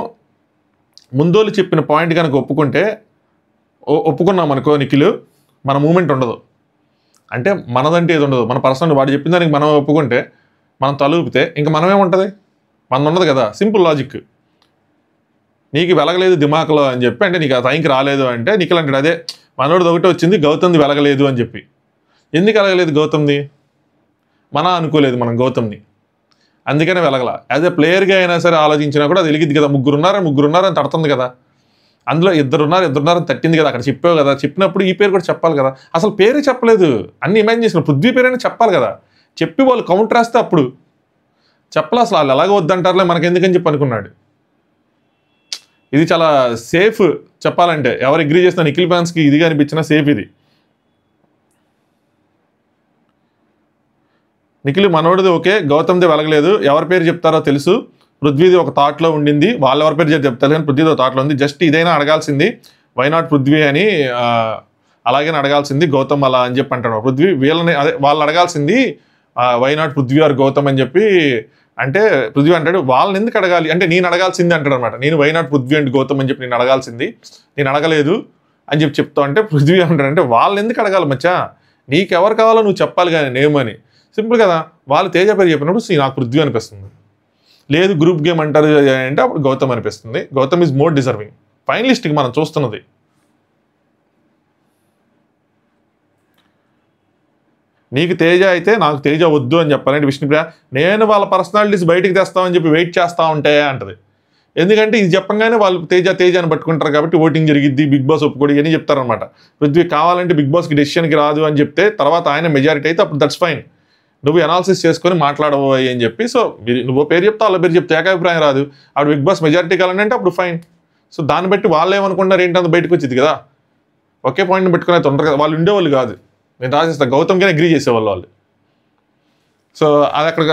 ముందోళ్ళు చెప్పిన పాయింట్ కనుక ఒప్పుకున్నాం అనుకో నిఖిల్, మన మూమెంట్ ఉండదు. అంటే మనదంటే ఏది ఉండదు. మన పర్సనల్ వాడు చెప్పిన దానికి మనం ఒప్పుకుంటే, మనం తలూపితే ఇంకా మనమేముంటుంది, మనది ఉండదు కదా. Simple logic. నీకు వెలగలేదు దిమాకులో అని చెప్పి, అంటే నీకు ఆ టైంకి రాలేదు అంటే నిఖిల్ అంటాడు అదే మనోడిది ఒకటే వచ్చింది, గౌతమ్ది వెలగలేదు అని చెప్పి. ఎందుకు వెలగలేదు గౌతమ్ది? మన అనుకోలేదు మనం గౌతమ్ని, అందుకనే వెలగల. యాజ్ ఎ ప్లేయర్గా అయినా సరే ఆలోచించినా కూడా అది వెలిగిద్ది కదా. ముగ్గురున్నారు అని తడుతుంది కదా. అందులో ఇద్దరున్నారని తట్టింది కదా. అక్కడ చెప్పావు కదా, చెప్పినప్పుడు ఈ పేరు కూడా చెప్పాలి కదా. అసలు పేరే చెప్పలేదు, అన్ని ఇమాజిన్ చేసిన. పృథ్వీ పేరైనా చెప్పాలి కదా. చెప్పి వాళ్ళు కౌంటర్ వేస్తే అప్పుడు చెప్పలే. అసలు వాళ్ళు ఎలాగో వద్దంటారులే మనకెందుకని చెప్పి అనుకున్నాడు. ఇది చాలా సేఫ్ చెప్పాలంటే. ఎవరు అగ్రీ చేసిన నిఖిల్ ఫ్యాన్స్కి ఇదిగా అనిపించినా సేఫ్ ఇది. నిఖిల్ మనోడిది ఓకే, గౌతమ్ది వెలగలేదు. ఎవరి పేరు చెప్తారో తెలుసు, పృథ్వీది ఒక థాట్లో ఉండింది, వాళ్ళు ఎవరి పేరు చెప్తారు కానీ పృథ్వీది ఒక థాట్లో ఉంది. జస్ట్ ఇదైనా అడగాల్సింది, వై నాట్ పృథ్వీ అని అలాగే అడగాల్సింది గౌతమ్ అలా అని చెప్పి అంటాడు. పృథ్వీ వీళ్ళని అదే వాళ్ళు అడగాల్సింది why not Prithvi or Gautam అని చెప్పి అంటే పృథ్వీ అంటాడు వాళ్ళని ఎందుకు అడగాలి అంటే నేను అడగాల్సింది అంటాడు అనమాట. నేను why not Prithvi and Gautam అని చెప్పి నేను అడగాల్సింది, నేను అడగలేదు అని చెప్పి చెప్తా అంటే పృథ్వీ అంటాడు అంటే వాళ్ళని ఎందుకు అడగాలి మచ్చా, నీకెవరు కావాలో నువ్వు చెప్పాలి కానీ నేమ్ అని. సింపుల్ కదా. వాళ్ళు తేజ పేరు చెప్పినప్పుడు నాకు పృథ్వీ అనిపిస్తుంది, లేదు గ్రూప్ గేమ్ అంటారు అంటే అప్పుడు గౌతమ్ అనిపిస్తుంది. గౌతమ్ ఈజ్ మోర్ డిజర్వింగ్ ఫైనలిస్ట్కి మనం చూస్తున్నది. నీకు తేజ అయితే నాకు తేజ వద్దు అని చెప్పాలంటే విష్ణుప్రియ నేను వాళ్ళ పర్సనాలిటీస్ బయటికి తెస్తామని చెప్పి వెయిట్ చేస్తూ ఉంటే అంటది. ఎందుకంటే ఇది చెప్పంగానే వాళ్ళు తేజ అని పట్టుకుంటారు కాబట్టి ఓటింగ్ జరిగిద్ది, బిగ్ బాస్ ఒప్పుకోడు ఇవన్నీ చెప్తారనమాట. పృథ్వీ కావాలంటే బిగ్ బాస్కి డెసిషన్కి రాదు అని చెప్తే తర్వాత ఆయన మెజారిటీ అయితే అప్పుడు దట్స్ ఫైన్, నువ్వు అనాలిసిస్ చేసుకొని మాట్లాడవు అని చెప్పి. సో నువ్వు పేరు చెప్తా వాళ్ళ పేరు చెప్తే ఏకాభిప్రాయం రాదు, అప్పుడు బిగ్ బాస్ మెజారిటీ కావాలంటే అప్పుడు ఫైన్. సో దాన్ని బట్టి వాళ్ళు ఏమనుకున్నారు ఏంటంటే బయటకు వచ్చింది కదా. ఒకే పాయింట్ని పెట్టుకుని అయితే ఉంటారు కదా, వాళ్ళు ఉండేవాళ్ళు కాదు. నేను రాసేస్తాను గౌతమ్గానే అగ్రీ చేసేవాళ్ళు వాళ్ళు. సో అది అక్కడ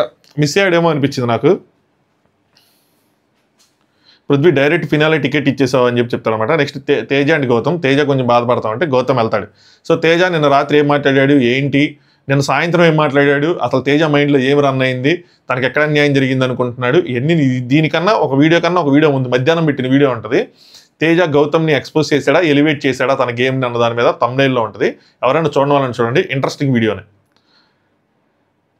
మిస్ అయ్యాడేమో అనిపించింది నాకు. పృథ్వీ డైరెక్ట్ ఫినాలే టికెట్ ఇచ్చేసావు అని చెప్పి చెప్తారనమాట. Next Teja and Gautam. తేజ కొంచెం బాధపడతామంటే గౌతమ్ వెళ్తాడు. సో తేజ నిన్న రాత్రి ఏం మాట్లాడాడు ఏంటి, నిన్న సాయంత్రం ఏం మాట్లాడాడు, అసలు తేజ మైండ్లో ఏం రన్ అయింది, తనకి ఎక్కడ న్యాయం జరిగింది అనుకుంటున్నాడు, ఇవన్నీ దీనికన్నా ఒక వీడియో ఉంది, మధ్యాహ్నం పెట్టిన వీడియో ఉంటుంది. తేజ గౌతమ్ని ఎక్స్పోజ్ చేశాడా, ఎలివేట్ చేశాడా తన గేమ్ని అన్న దాని మీద థంబ్నెయిల్లో ఉంటుంది. ఎవరైనా చూడడం వాళ్ళని చూడండి, ఇంట్రెస్టింగ్ వీడియోనే.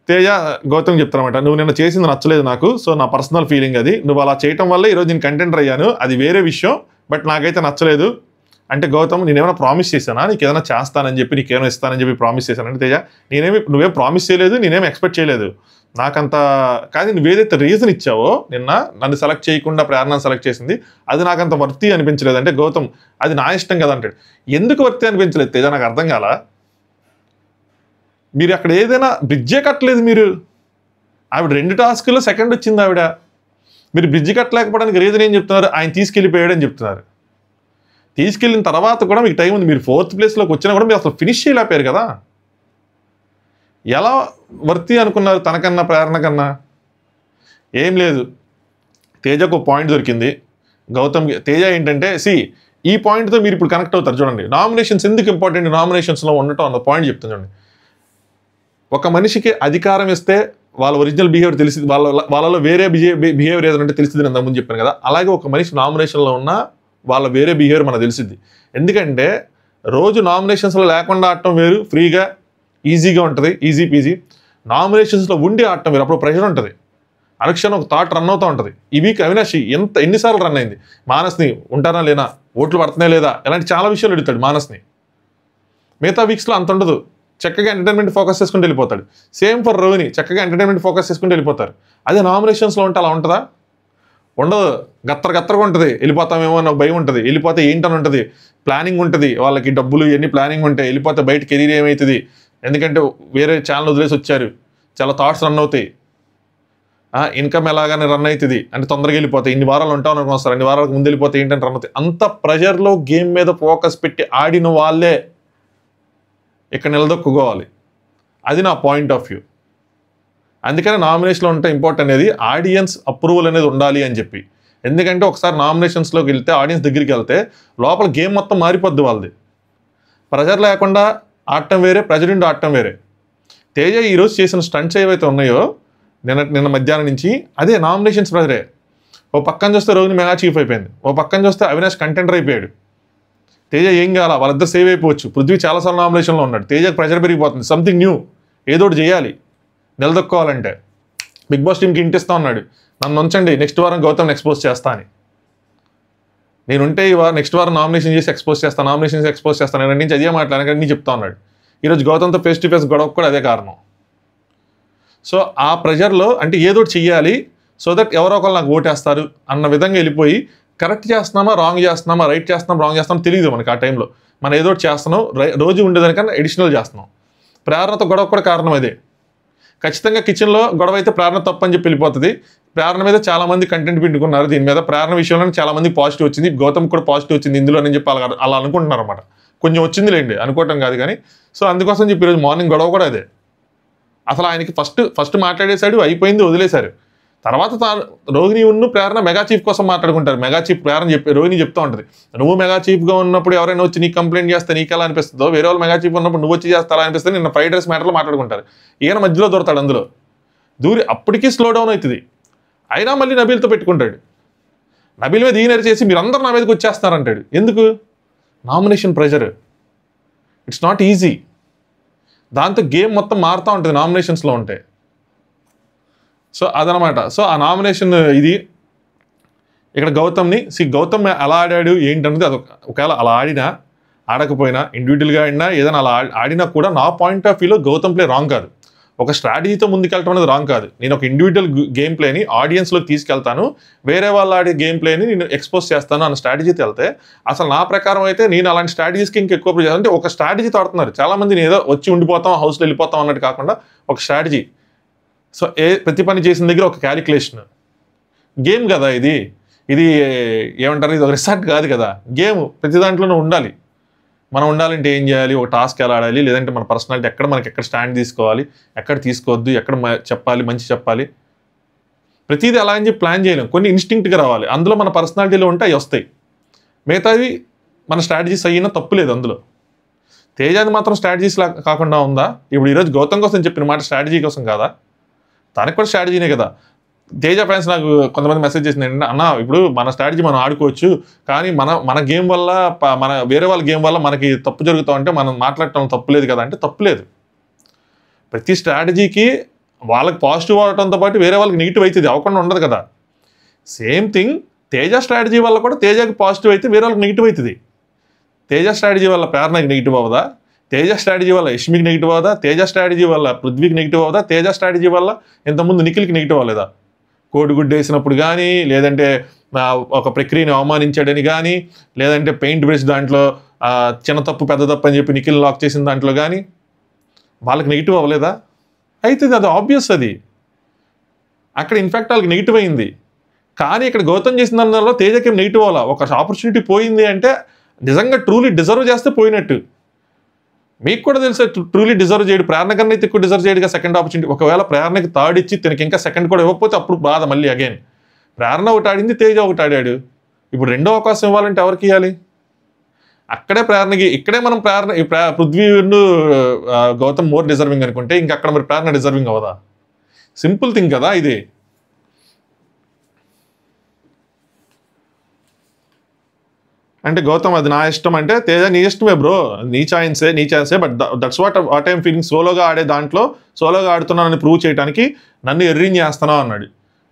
తేజ గౌతమ్ చెప్తారన్నమాట, నువ్వు నిన్న చేసింది నచ్చలేదు నాకు, సో నా పర్సనల్ ఫీలింగ్ అది, నువ్వు అలా చేయటం వల్ల ఈరోజు నేను కంటెంటర్ అయ్యాను, అది వేరే విషయం, బట్ నాకైతే నచ్చలేదు అంటే గౌతమ్ నేనేమైనా ప్రామిస్ చేశానా, నీకు ఏదైనా చేస్తానని చెప్పి నీకేమైనా ఇస్తానని చెప్పి ప్రామిస్ చేశానంటే తేజ నువ్వేం ప్రామిస్ చేయలేదు, నేనేం ఎక్స్పెక్ట్ చేయలేదు, నాకంత కానీ నువ్వేదైతే రీజన్ ఇచ్చావో నిన్న నన్ను సెలెక్ట్ చేయకుండా ప్రేరణను సెలెక్ట్ చేసింది అది నాకంత వర్తి అనిపించలేదు అంటే గౌతమ్ అది నా ఇష్టం కదా అంటాడు. ఎందుకు వర్తి అనిపించలేదు తేజ నాకు అర్థం కాల. మీరు అక్కడ ఏదైనా బ్రిడ్జే కట్టలేదు, మీరు ఆవిడ 2 టాస్కుల్లో సెకండ్ వచ్చింది ఆవిడ, మీరు బ్రిడ్జ్ కట్టలేకపోవడానికి రీజన్ ఏం చెప్తున్నారు, ఆయన తీసుకెళ్ళిపోయాడు అని చెప్తున్నారు. తీసుకెళ్ళిన తర్వాత కూడా మీకు టైం ఉంది, మీరు 4th ప్లేస్లోకి వచ్చినా కూడా మీరు అసలు ఫినిష్ చేయలేకపోయారు కదా. ఎలా వర్తి అనుకున్నారు తనకన్నా ప్రేరణ కన్నా? ఏం లేదు, తేజకు పాయింట్ దొరికింది. తేజ ఏంటంటే ఈ పాయింట్తో మీరు ఇప్పుడు కనెక్ట్ అవుతారు చూడండి. నామినేషన్స్ ఎందుకు ఇంపార్టెంట్, నామినేషన్స్లో ఉండటం అన్న పాయింట్ చెప్తాను చూడండి. ఒక మనిషికి అధికారం ఇస్తే వాళ్ళ ఒరిజినల్ బిహేవియర్ తెలిసింది, వాళ్ళలో వేరే బిహేవియర్ ఏదంటే తెలిసింది నేను ముందు చెప్పాను కదా. అలాగే ఒక మనిషి నామినేషన్లో ఉన్న వాళ్ళ వేరే బిహేవియర్ మనకు తెలిసింది. ఎందుకంటే రోజు నామినేషన్స్లో లేకుండా ఆడటం వేరు, ఫ్రీగా ఈజీగా ఉంటుంది, ఈజీ పీజీ. నామినేషన్స్లో ఉండి ఆడటం వేరు, అప్పుడు ప్రెషర్ ఉంటుంది, అనుక్షణం ఒక థాట్ రన్ అవుతూ ఉంటుంది. ఈ వీక్ అవినాష్ ఎన్నిసార్లు రన్ అయింది, మానస్ని ఉంటానా లేనా, ఓట్లు పడుతున్నాయి లేదా, ఇలాంటి చాలా విషయాలు అడుగుతాడు మానస్ని. మిగతా వీక్స్లో అంత ఉండదు, చక్కగా ఎంటర్టైన్మెంట్ ఫోకస్ చేసుకుంటూ వెళ్ళిపోతాడు. సేమ్ ఫర్ రోహిణి, చక్కగా ఎంటర్టైన్మెంట్ ఫోకస్ చేసుకుంటూ వెళ్ళిపోతారు. అదే నామినేషన్స్లో ఉంటే అలా ఉంటుందా? ఉండదు, గత్తరగా ఉంటుంది. వెళ్ళిపోతామేమో నాకు భయం ఉంటుంది, వెళ్ళిపోతే ఏంటని ఉంటుంది, ప్లానింగ్ ఉంటుంది, వాళ్ళకి డబ్బులు ఇవన్నీ ప్లానింగ్ ఉంటాయి, వెళ్ళిపోతే బయట కెరీర్ ఏమవుతుంది, ఎందుకంటే వేరే ఛానల్ వదిలేసి వచ్చారు, చాలా థాట్స్ రన్ అవుతాయి, ఇన్కమ్ ఎలాగానే రన్ అవుతుంది అంటే తొందరగా వెళ్ళిపోతాయి, ఇన్ని వారాలు ఉంటాం అనుకోస్తారు, అన్ని వారాలకు ముందు వెళ్ళిపోతే ఏంటంటే రన్ అవుతాయి. అంత ప్రెషర్లో గేమ్ మీద ఫోకస్ పెట్టి ఆడిన వాళ్ళే ఇక్కడ నిలదొక్కుకోవాలి. అది నా పాయింట్ ఆఫ్ వ్యూ. అందుకని నామినేషన్లో ఉంటే ఇంపార్టెంట్ అనేది ఆడియన్స్ అప్రూవల్ అనేది ఉండాలి అని చెప్పి. ఎందుకంటే ఒకసారి నామినేషన్స్లోకి వెళ్తే ఆడియన్స్ దగ్గరికి వెళ్తే లోపల గేమ్ మొత్తం మారిపోద్ది వాళ్ళది. ప్రెజర్ లేకుండా ఆడటం వేరే, ప్రెజర్ ఉండి ఆడటం వేరే. తేజ ఈరోజు చేసిన స్టంట్స్ ఏవైతే ఉన్నాయో నిన్న మధ్యాహ్నం నుంచి అదే నామినేషన్స్ ప్రెజరే. ఓ పక్కన చూస్తే రోహిణి మెగా చీఫ్ అయిపోయింది, ఓ పక్కన చూస్తే అవినాష్ కంటెంటర్ అయిపోయాడు. తేజ ఏం కావాలా, వాళ్ళిద్దరు సేవ్ అయిపోవచ్చు. పృథ్వీ చాలాసార్లు నామినేషన్లో ఉన్నాడు. తేజకు ప్రెషర్ పెరిగిపోతుంది, సంథింగ్ న్యూ, ఏదో ఒకటి చేయాలి నిలదొక్కోవాలంటే. బిగ్ బాస్ టీంకి ఇంటిస్తా ఉన్నాడు, నన్ను ఉంచండి నెక్స్ట్ వారం గౌతమ్ని ఎక్స్పోజ్ చేస్తా అని. నేనుంటే నెక్స్ట్ వారం నామినేషన్ చేసి ఎక్స్పోజ్ చేస్తాను, నామినేషన్ చేసి ఎక్స్పోజ్ చేస్తాను. నేను నుంచి అదే మాట్లాడని చెప్తా ఉన్నాడు. ఈరోజు గౌతమ్తో ఫేస్ టు ఫేస్ గొడవ కూడా అదే కారణం. సో ఆ ప్రెషర్లో అంటే ఏదో ఒకటి చెయ్యాలి, సో దట్ ఎవరో ఒకరు నాకు ఓటేస్తారు అన్న విధంగా వెళ్ళిపోయి కరెక్ట్ చేస్తున్నామా, రాంగ్ చేస్తున్నామా, రైట్ చేస్తున్నాం, రాంగ్ చేస్తున్నాం తెలియదు మనకి. ఆ టైంలో మనం ఏదో ఒకటి చేస్తున్నాం, రోజు ఉండేదానికన్నా అడిషనల్ చేస్తున్నాం. ప్రేరణతో గొడవ కూడా కారణం అదే. ఖచ్చితంగా కిచెన్లో గొడవ అయితే ప్రేరణ తప్పు అని చెప్పి వెళ్ళిపోతుంది. ప్రేరణ మీద చాలామంది కంటెంట్ పెట్టుకున్నారు. దీని మీద ప్రేరణ విషయంలో చాలామంది పాజిటివ్ వచ్చింది, గౌతమ్ కూడా పాజిటివ్ వచ్చింది ఇందులో అని చెప్పి అలా అనుకుంటున్నారు అనమాట. కొంచెం వచ్చింది లేండి, అనుకోవటం కాదు కానీ. సో అందుకోసం చెప్పి ఈరోజు మార్నింగ్ గొడవ కూడా అదే. అసలు ఆయనకి ఫస్ట్ మాట్లాడేశాడు, అయిపోయింది, వదిలేశారు. తర్వాత రోహిణి ఉన్ను ప్రేరణ మెగా చీఫ్ కోసం మాట్లాడుకుంటారు. మెగా చీఫ్ ప్రేరణ రోహిణి చెప్తూ ఉంటుంది, నువ్వు మెగా చీఫ్గా ఉన్నప్పుడు ఎవరైనా వచ్చి నీకు కంప్లైంట్ చేస్తే నీకు ఎలా అనిపిస్తుందో, వేరే వాళ్ళు మెగా చీఫ్ ఉన్నప్పుడు నువ్వు వచ్చి చేస్తారా అనిపిస్తుంది. నిన్న ఫ్రైడ్ రైస్ మ్యాటర్లో మాట్లాడుకుంటారు. ఈయన మధ్యలో దొరుకుతాడు, అందులో దూరి అప్పటికీ స్లో డౌన్ అవుతుంది. అయినా మళ్ళీ నబీల్తో పెట్టుకుంటాడు. నబీల్ మీద ఈయన చేసి మీరందరూ నా మీదకి వచ్చేస్తారంటాడు. ఎందుకు? Nomination pressure. It's not easy. దాంతో గేమ్ మొత్తం మారుతూ ఉంటుంది నామినేషన్స్లో ఉంటే. సో అదనమాట. సో ఆ నామినేషన్ ఇది ఇక్కడ గౌతమ్ ఎలా ఆడాడు ఏంటన్నది అది ఒకవేళ అలా ఆడినా ఆడకపోయినా ఇండివిజువల్గా ఆడినా ఏదైనా అలా ఆడినా కూడా నా పాయింట్ ఆఫ్ వ్యూలో గౌతమ్ ప్లే రాంగ్ కాదు. ఒక స్ట్రాటజీతో ముందుకెళ్ళటం అనేది రాంగ్ కాదు. నేను ఒక ఇండివిజువల్ గేమ్ ప్లేని ఆడియన్స్లోకి తీసుకెళ్తాను, వేరే వాళ్ళు ఆడే గేమ్ ప్లేని నేను ఎక్స్పోజ్ చేస్తాను అన్న స్ట్రాటజీతో వెళ్తే, అసలు నా ప్రకారం అయితే నేను అలాంటి స్ట్రాటజీస్కి ఇంకెక్కువ అంటే ఒక స్ట్రాటజీతో ఆడుతున్నారు చాలామంది. నేను ఏదో వచ్చి ఉండిపోతాం, హౌస్లో వెళ్ళిపోతాం అన్నట్టు కాకుండా ఒక స్ట్రాటజీ. సో ప్రతి పని చేసిన దగ్గర ఒక క్యాలిక్యులేషన్. గేమ్ కదా ఇది ఏమంటారు, ఇది ఒక రిసార్ట్ కాదు కదా. గేమ్ ప్రతి దాంట్లోనూ ఉండాలి. మనం ఉండాలంటే ఏం చేయాలి, ఒక టాస్క్ ఎలా ఆడాలి, లేదంటే మన పర్సనాలిటీ మనకి ఎక్కడ స్టాండ్ తీసుకోవాలి, ఎక్కడ తీసుకోవద్దు, ఎక్కడ చెప్పాలి, మంచి చెప్పాలి, ప్రతిదీ అలా అని చెప్పి ప్లాన్ చేయలేం. కొన్ని ఇన్స్టింక్ట్గా రావాలి, అందులో మన పర్సనాలిటీలో ఉంటే అవి వస్తాయి. మిగతావి మన స్ట్రాటజీస్ అయినా తప్పు లేదు అందులో. తేజాది మాత్రం స్ట్రాటజీస్ కాకుండా ఉందా? ఇప్పుడు ఈరోజు గౌతమ్ కోసం చెప్పిన మాట స్ట్రాటజీ కోసం కాదా? తనకు కూడా స్ట్రాటజీనే కదా. తేజ ఫ్యాన్స్ నాకు కొంతమంది మెసేజ్ చేసింది ఏంటంటే, అన్న ఇప్పుడు మన స్ట్రాటజీ మనం ఆడుకోవచ్చు, కానీ మన గేమ్ వల్ల మన వేరే వాళ్ళ గేమ్ వల్ల మనకి తప్పు జరుగుతూ ఉంటే మనం మాట్లాడటం తప్పులేదు కదా అంటే తప్పులేదు. ప్రతి స్ట్రాటజీకి వాళ్ళకి పాజిటివ్ అవడంతో పాటు వేరే వాళ్ళకి నెగిటివ్ అవుతుంది, అవ్వకుండా ఉండదు కదా. సేమ్ థింగ్ తేజ స్ట్రాటజీ వల్ల కూడా తేజకి పాజిటివ్ అయితే వేరే వాళ్ళకి నెగిటివ్ అవుతుంది. తేజ స్ట్రాటజీ వల్ల ప్రేరణకి నెగిటివ్ అవ్వదా? తేజ స్ట్రాటజీ వల్ల యష్మికి నెగిటివ్ అవ్వదా? తేజ స్ట్రాటజీ వల్ల పృథ్వీకి నెగిటివ్ అవ్వదా? తేజ స్ట్రాటజీ వల్ల ఇంతకుముందు నిఖిల్కి నెగిటివ్ అవ్వలేదా? కోడిగుడ్డు వేసినప్పుడు కానీ, లేదంటే ఒక ప్రక్రియని అవమానించాడని కానీ, లేదంటే పెయింట్ బ్రష్ దాంట్లో చిన్న తప్పు పెద్ద తప్పు అని చెప్పి నిఖిల్ లాక్ చేసిన దాంట్లో కానీ వాళ్ళకి నెగిటివ్ అవ్వలేదా? అయితే అది ఆబ్వియస్. అది అక్కడ ఇన్ఫ్యాక్ట్ వాళ్ళకి నెగిటివ్ అయింది. కానీ ఇక్కడ గౌతమ్ చేసిన దానిలో తేజకి నెగిటివ్ అవ్వాలా. ఒక ఆపర్చునిటీ పోయింది అంటే నిజంగా ట్రూలీ డిజర్వ్ చేస్తే పోయినట్టు. మీకు కూడా తెలుసు ట్రూలీ డిజర్వ్ చేయడు, ప్రేరణ కన్నా అయితే ఎక్కువ డిజర్వ్ చేయడుగా సెకండ్ ఆపర్చునిటీ. ఒకవేళ ప్రేరణకి థర్డ్ ఇచ్చి తనకి ఇంకా సెకండ్ కూడా ఇవ్వకపోతే అప్పుడు బాధ మళ్ళీ అగైన్. ప్రేరణ ఒకటి ఆడింది, తేజ ఒకటి ఆడాడు. ఇప్పుడు రెండో అవకాశం ఇవ్వాలంటే ఎవరికి ఇవ్వాలి? అక్కడే ప్రేరణకి, ఇక్కడే మనం పృథ్వీ గౌతమ్ మోర్ డిజర్వింగ్ అనుకుంటే ఇంకా అక్కడ మరి ప్రేరణ డిజర్వింగ్ అవ్వదా? సింపుల్ థింగ్ కదా ఇది. అంటే గౌతమ్ అది నా ఇష్టం అంటే, తేజ నీ ఇష్టమే బ్రో, నీ ఛాయిన్సే, but that's what I'm feeling. సోలోగా ఆడే దాంట్లో సోలోగా ఆడుతున్నానని ప్రూవ్ చేయడానికి నన్ను ఎర్రిన్ చేస్తున్నావు అన్నాడు.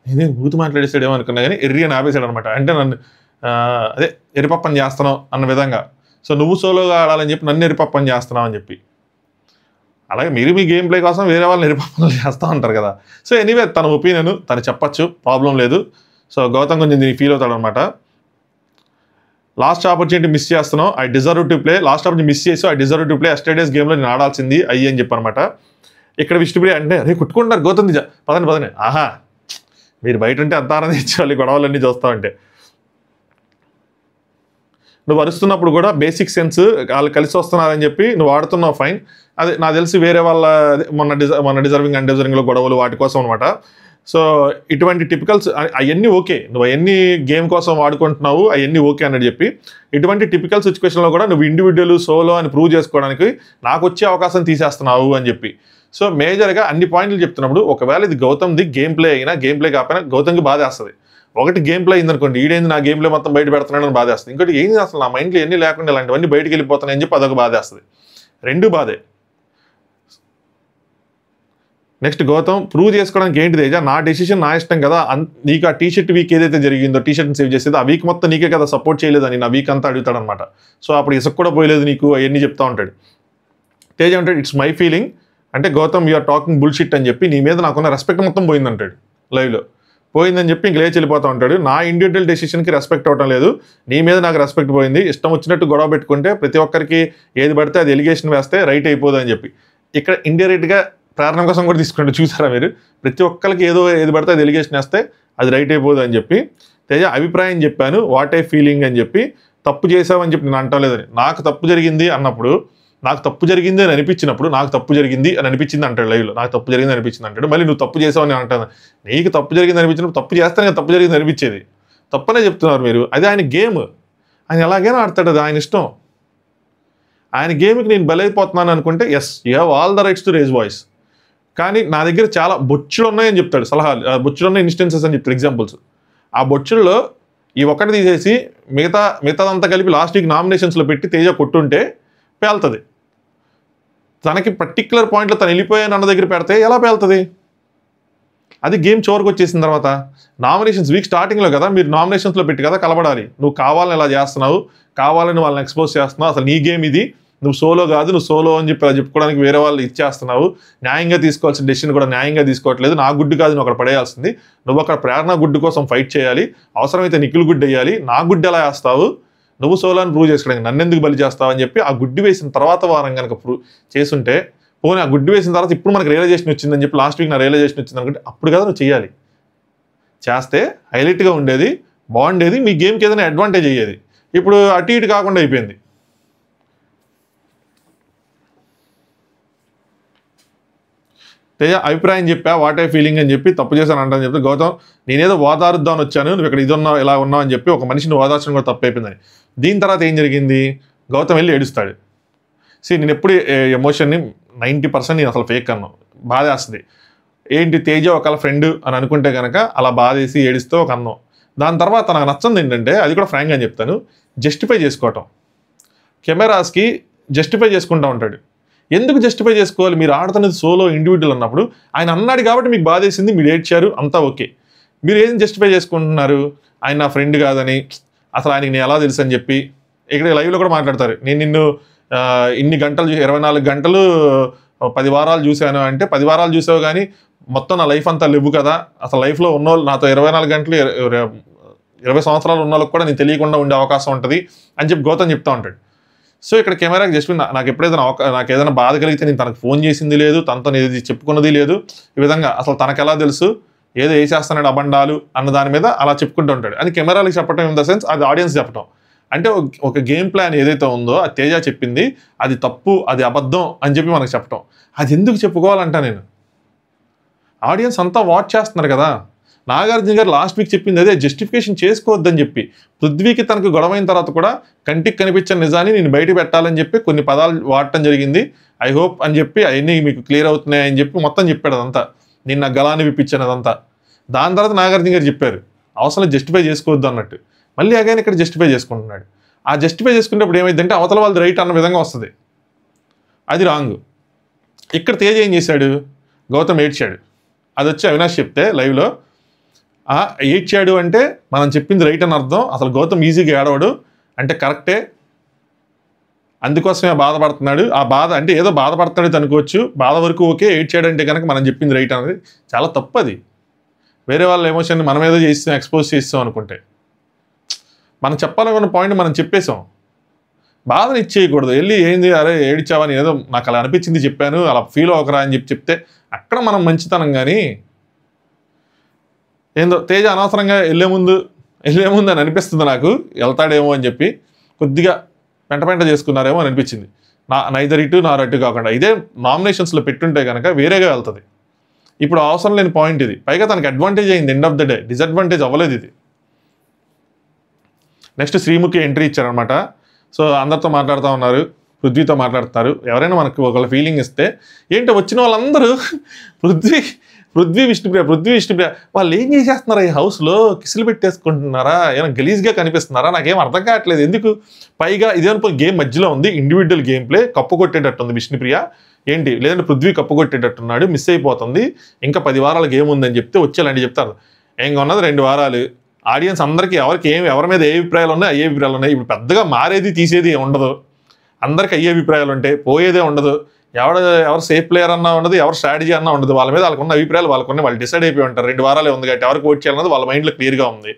నేనే బూతు మాట్లాడేసాడేమో అనుకున్నా కానీ ఎర్రి అని ఆపేశాడు అనమాట. అంటే నన్ను అదే ఎరిపప్పని చేస్తున్నావు అన్న విధంగా. సో నువ్వు సోలోగా ఆడాలని చెప్పి నన్ను ఎరిపప్పని చేస్తున్నావు అని చెప్పి. అలాగే మీరు మీ గేమ్ ప్లే కోసం వేరే వాళ్ళని ఎరిపప్పలు చేస్తూ ఉంటారు కదా. సో ఎనీవే తన ఒపీనియన్ తను చెప్పచ్చు, ప్రాబ్లం లేదు. సో గౌతమ్ కొంచెం దీన్ని ఫీల్ అవుతాడు అనమాట. లాస్ట్ ఆపర్చునిటీ మిస్ చేస్తున్నావు, I deserve to play. Last opportunity miss చేసి I deserve to play. Yesterday's గేమ్లో నేను ఆడాల్సింది అని చెప్పనమాట. ఇక్కడ విష్ణుప్రియ అంటే అరే కుట్టుకుంటున్నారు గౌతమ్ నిజ పదని ఆహా మీరు బయట ఉంటే అంత ఆనందించాలి గొడవలన్నీ చూస్తూ ఉంటే. నువ్వు అరుస్తున్నప్పుడు కూడా బేసిక్ సెన్స్ వాళ్ళు కలిసి వస్తున్నారని చెప్పి నువ్వు ఆడుతున్నావు ఫైన్. అదే నాకు తెలిసి వేరే వాళ్ళ మొన్న డిజర్వింగ్ అండ్ డిజర్వింగ్లో గొడవలు వాటి కోసం అనమాట. సో ఇటువంటి టిపికల్స్ అవన్నీ ఓకే, నువ్వు అవన్నీ గేమ్ కోసం వాడుకుంటున్నావు, అవన్నీ ఓకే అని చెప్పి ఇటువంటి టిపికల్ సిచ్యువేషన్లో కూడా నువ్వు ఇండివిజువల్ సోలో అని ప్రూవ్ చేసుకోవడానికి నాకు వచ్చే అవకాశం తీసేస్తున్నావు అని చెప్పి. సో మేజర్గా అన్ని పాయింట్లు చెప్తున్నప్పుడు ఒకవేళ ఇది గౌతమ్ది గేమ్ ప్లే అయినా గేమ్ ప్లే కాకపోయినా గౌతమ్కి బాధ వేస్తుంది. ఒకటి గేమ్ ప్లే అయిందనుకోండి, ఈడేంది నా గేమ్ ప్లే మొత్తం బయట పెడుతున్నాడని బాధేస్తుంది. ఇంకోటి ఏంది అసలు నా మైండ్లో ఎన్ని లేకుండా ఇలాంటివన్నీ బయటకు వెళ్ళిపోతున్నాయని చెప్పి అదొక బాధేస్తుంది. రెండు బాధే. నెక్స్ట్ గౌతమ్ ప్రూవ్ చేసుకోవడానికి ఏంటి తేజ, నా డెసిషన్ నా ఇష్టం కదా, నీకు ఆ టీషర్ట్ వీక్ ఏదైతే జరిగిందో టీషర్ట్ని సేవ్ చేసేది ఆ వీక్ మొత్తం నీకే కదా సపోర్ట్ చేయలేదని నా వీక్ అంతా అడుగుతాడనమాట. సో అప్పుడు ఇసుక కూడా పోయలేదు నీకు అవన్నీ చెప్తా ఉంటాడు. తేజ అంటాడు ఇట్స్ మై ఫీలింగ్, అంటే గౌతమ్ యూఆర్ టాకింగ్ బుల్షిట్ అని చెప్పి నీ మీద నాకున్న రెస్పెక్ట్ మొత్తం పోయిందంటాడు లైవ్లో. పోయిందని చెప్పి ఇంక లేచి వెళ్ళిపోతా ఉంటాడు. నా ఇండివిజువల్ డెసిషన్కి రెస్పెక్ట్ అవ్వటం లేదు, నీ మీద నాకు రెస్పెక్ట్ పోయింది, ఇష్టం వచ్చినట్టు గొడవ పెట్టుకుంటే ప్రతి ఒక్కరికి ఏది పడితే అది ఎలిగేషన్ వేస్తే రైట్ అయిపోదు అని చెప్పి ఇక్కడ ఇండైరెక్ట్గా ప్రేరణ కోసం కూడా తీసుకుంటే చూసారా మీరు, ప్రతి ఒక్కరికి ఏది పడితే అది ఎలిగేషన్ వేస్తే అది రైట్ అయిపోదు అని చెప్పి. తేజ అభిప్రాయం చెప్పాను, వాట్ ఏ ఫీలింగ్ అని చెప్పి, తప్పు చేసావని చెప్పి నేను అంటలేదని, నాకు తప్పు జరిగింది అన్నప్పుడు, నాకు తప్పు జరిగింది అని అనిపించినప్పుడు నాకు తప్పు జరిగింది అని అనిపించింది అంటాడు లైవ్లో, నాకు తప్పు జరిగింది అనిపించింది అంటాడు. మళ్ళీ నువ్వు తప్పు చేసావని అంటాను, నీకు తప్పు జరిగింది అనిపించినప్పుడు తప్పు చేస్తానే తప్పు జరిగింది అనిపించేది, తప్పనే చెప్తున్నారు మీరు. అది ఆయన గేమ్, ఆయన ఎలాగైనా ఆడతాడు, అది ఆయన ఇష్టం. ఆయన గేమ్కి నేను బలైపోతున్నాను అనుకుంటే yes you have all the rights to raise voice. కానీ నా దగ్గర చాలా బొచ్చులు ఉన్నాయని చెప్తాడు, సలహాలు బొచ్చులు ఉన్న ఇన్స్టెన్సెస్ అని చెప్తాడు, ఎగ్జాంపుల్స్. ఆ బొచ్చుల్లో ఈ ఒక్కటి తీసేసి మిగతాదంతా కలిపి లాస్ట్ వీక్ నామినేషన్స్లో పెట్టి తేజ కొట్టుంటే పేలుతుంది. తనకి పర్టిక్యులర్ పాయింట్లో తను వెళ్ళిపోయాను అన్న దగ్గర పెడితే ఎలా పేలుతుంది? అది గేమ్ చివరికి వచ్చేసిన తర్వాత. నామినేషన్స్ వీక్ స్టార్టింగ్లో కదా మీరు నామినేషన్స్లో పెట్టి కదా కలబడాలి. నువ్వు కావాలని ఇలా చేస్తున్నావు, కావాలని వాళ్ళని ఎక్స్పోజ్ చేస్తున్నావు, అసలు నీ గేమ్ ఇది, నువ్వు సోలో కాదు, నువ్వు సోలో అని చెప్పి చెప్పుకోవడానికి వేరే వాళ్ళు ఇచ్చేస్తున్నావు, న్యాయంగా తీసుకోవాల్సిన డెసిషన్ కూడా న్యాయంగా తీసుకోవట్లేదు, నా గుడ్డు కాదు నువ్వు అక్కడ పడేయాల్సింది, నువ్వు అక్కడ ప్రేరణ గుడ్డు కోసం ఫైట్ చేయాలి, అవసరమైతే నిఖిల్ గుడ్డు వేయాలి, నా గుడ్డు ఎలా వేస్తావు, నువ్వు సోలో అని ప్రూవ్ చేసుకోవడానికి నన్ను ఎందుకు బలి చేస్తావు అని చెప్పి ఆ గుడ్డు వేసిన తర్వాత వారం కనుక ప్రూవ్ చేసుంటే, పోనీ ఆ గుడ్డు వేసిన తర్వాత ఇప్పుడు మనకు రియలైజేషన్ వచ్చిందని చెప్పి లాస్ట్ వీక్ నా రియలైజేషన్ వచ్చింది అనుకుంటే అప్పుడు కదా నువ్వు చేయాలి. చేస్తే హైలైట్గా ఉండేది, బాగుండేది, మీ గేమ్కి ఏదైనా అడ్వాంటేజ్ అయ్యేది. ఇప్పుడు అటు ఇటు కాకుండా అయిపోయింది. తేజ అభిప్రాయం చెప్పా, వాట్ ఏ ఫీలింగ్ అని చెప్పి, తప్పు చేశాను అంటాను చెప్తే గౌతమ్ నేనేదో ఓదారుద్దామని వచ్చాను, నువ్వు ఇక్కడ ఇది ఉన్నావు ఇలా ఉన్నావు అని చెప్పి ఒక మనిషిని ఓదార్చడం కూడా తప్పు అయిపోయిందని. దీని తర్వాత ఏం జరిగింది, గౌతమ్ వెళ్ళి ఏడుస్తాడు. నేను ఎప్పుడు ఎమోషన్ని 90% నేను అసలు ఫేక్ అన్నాను, బాధేస్తుంది. ఏంటి తేజ ఒకళ్ళ ఫ్రెండ్ అని అనుకుంటే కనుక అలా బాధేసి ఏడిస్తూ ఒక అన్నం. దాని తర్వాత నాకు నచ్చింది ఏంటంటే, అది కూడా ఫ్రాంక్గా చెప్తాను, జస్టిఫై చేసుకోవటం. కెమెరాస్కి జస్టిఫై చేసుకుంటూ ఉంటాడు. ఎందుకు జస్టిఫై చేసుకోవాలి, మీరు ఆడుతున్నది సోలో ఇండివిజువల్ అన్నప్పుడు ఆయన అన్నాడు కాబట్టి మీకు బాధేసింది, మీరు ఏడ్చారు, అంతా ఓకే. మీరు ఏం జస్టిఫై చేసుకుంటున్నారు, ఆయన నా ఫ్రెండ్ కాదని, అసలు ఆయనకి నేను ఎలా తెలుసు అని చెప్పి. ఇక్కడ లైవ్లో కూడా మాట్లాడతారు, నేను నిన్ను ఇన్ని గంటలు 24 గంటలు 10 వారాలు చూశాను అంటే 10 వారాలు చూసావు కానీ మొత్తం నా లైఫ్ అంతా లేవు కదా, అసలు లైఫ్లో ఉన్నోళ్ళు నాతో 24 గంటలు 20 సంవత్సరాలు ఉన్న వాళ్ళకి కూడా నేను తెలియకుండా ఉండే అవకాశం ఉంటుంది అని చెప్పి గౌతమ్ చెప్తా ఉంటాడు. సో ఇక్కడ కెమెరాకి జస్ట్ నాకు ఎప్పుడైతే నాకు ఏదైనా బాధ కలిగితే నేను తనకు ఫోన్ చేసింది లేదు, తనతో ఏది చెప్పుకున్నది లేదు, ఈ విధంగా అసలు తనకు ఎలా తెలుసు, ఏదో వేసేస్తున్నాడు అబండాలు అన్న దాని మీద అలా చెప్పుకుంటూ ఉంటాడు. అని కెమెరాలకు చెప్పడం ఇన్ ద సెన్స్ అది ఆడియన్స్ చెప్పడం. అంటే ఒక గేమ్ ప్లాన్ ఏదైతే ఉందో అది తేజ చెప్పింది, అది తప్పు, అది అబద్ధం అని చెప్పి మనకు చెప్పడం. అది ఎందుకు చెప్పుకోవాలంట, నేను ఆడియన్స్ అంతా వాచ్ చేస్తున్నారు కదా. నాగార్జున గారు లాస్ట్ వీక్ చెప్పింది అదే, జస్టిఫికేషన్ చేసుకోవద్దని చెప్పి. పృథ్వీకి తనకు గొడవైన తర్వాత కూడా కంటికి కనిపించని నిజాన్ని నేను బయట పెట్టాలని చెప్పి కొన్ని పదాలు వాడటం జరిగింది, ఐ హోప్ అని చెప్పి అవన్నీ మీకు క్లియర్ అవుతున్నాయి అని చెప్పి మొత్తం చెప్పాడు. అదంతా నేను నా గలాన్ని విప్పించాను అదంతా. దాని తర్వాత నాగార్జున గారు చెప్పారు అవసరం జస్టిఫై చేసుకోవద్దు అన్నట్టు. మళ్ళీ అగైన్ ఇక్కడ జస్టిఫై చేసుకుంటున్నాడు. ఆ జస్టిఫై చేసుకునేప్పుడు ఏమైందంటే అవతల వాళ్ళది రైట్ అన్న విధంగా వస్తుంది, అది రాంగ్. ఇక్కడ తేజ ఏం చేశాడు, గౌతమ్ ఏడ్చాడు. అది వచ్చి అవినాష్ చెప్తే లైవ్లో ఏడ్చాడు అంటే మనం చెప్పింది రైట్ అని అర్థం. అసలు గౌతమ్ ఈజీగా ఏడవడు అంటే కరెక్టే, అందుకోసమే బాధపడుతున్నాడు. ఆ బాధ అంటే ఏదో బాధపడుతున్నాడు అనుకోవచ్చు, బాధ వరకు ఓకే, ఏడ్చాడంటే కనుక మనం చెప్పింది రైట్ అనేది చాలా తప్పు. అది వేరే వాళ్ళ ఎమోషన్ని మనం ఏదో చేస్తాం, ఎక్స్పోజ్ చేస్తాం అనుకుంటే. మనం చెప్పాలనుకున్న పాయింట్ మనం చెప్పేసాం, బాధను ఇచ్చేయకూడదు. వెళ్ళి ఏంది అరే ఏడిచావని ఏదో నాకు అలా అనిపించింది చెప్పాను, అలా ఫీల్ అవ్వకరా అని చెప్తే అక్కడ మనం మంచితనం. కానీ ఏందో తేజ అనవసరంగా వెళ్ళే ముందు అని అనిపిస్తుంది నాకు, వెళ్తాడేమో అని చెప్పి కొద్దిగా పెంట చేసుకున్నారేమో అని అనిపించింది. నైదర్ ఇటు నార్ అటు కాకుండా ఇదే నామినేషన్స్లో పెట్టుంటే కనుక వేరేగా వెళ్తుంది. ఇప్పుడు అవసరం లేని పాయింట్ ఇది, పైగా తనకి అడ్వాంటేజ్ అయింది, end of the day disadvantage అవ్వలేదు ఇది. నెక్స్ట్ శ్రీముఖి ఎంట్రీ ఇచ్చారనమాట. సో అందరితో మాట్లాడుతూ ఉన్నారు, పృథ్వీతో మాట్లాడుతున్నారు. ఎవరైనా మనకు ఒకళ్ళ ఫీలింగ్ ఇస్తే ఏంటో వచ్చిన వాళ్ళందరూ పృథ్వీ పృథ్వీ విష్ణుప్రియ వాళ్ళు ఏం చేసేస్తున్నారా ఈ హౌస్లో? కిసులు పెట్టేసుకుంటున్నారా? ఏమైనా గలీజ్గా కనిపిస్తున్నారా? నాకేం అర్థం కావట్లేదు. ఎందుకు? పైగా ఇదేమో గేమ్ మధ్యలో ఉంది, ఇండివిజువల్ గేమ్ ప్లే, కప్పు కొట్టేటట్టుంది విష్ణుప్రియ. ఏంటి లేదంటే పృథ్వీ కప్పు కొట్టేటట్టున్నాడు, మిస్ అయిపోతుంది, ఇంకా 10 వారాల గేమ్ ఉందని చెప్తే వచ్చేలాంటి చెప్తారు. ఏం ఉన్నది 2 వారాలు. ఆడియన్స్ అందరికీ ఎవరి మీద ఏ అభిప్రాయాలు ఉన్నాయి అయ్యే అభిప్రాయాలు ఉన్నాయి. ఇప్పుడు పెద్దగా మారేది తీసేది ఉండదు, అందరికి అయ్యే అభిప్రాయాలు ఉంటాయి, పోయేదే ఉండదు. ఎవరు సేఫ్ ప్లేయర్ అన్నా ఉండదు, ఎవరు స్ట్రాటజీ అన్నా ఉండదు. వాళ్ళ మీద వాళ్ళకున్న అభిప్రాయాలు వాళ్ళు డిసైడ్ అయిపోయి ఉంటారు. 2 వారాలే ఉంది కాబట్టి ఎవరికి ఓట్ చేయాలన్నది వాళ్ళ మైండ్లో క్లియర్గా ఉంది.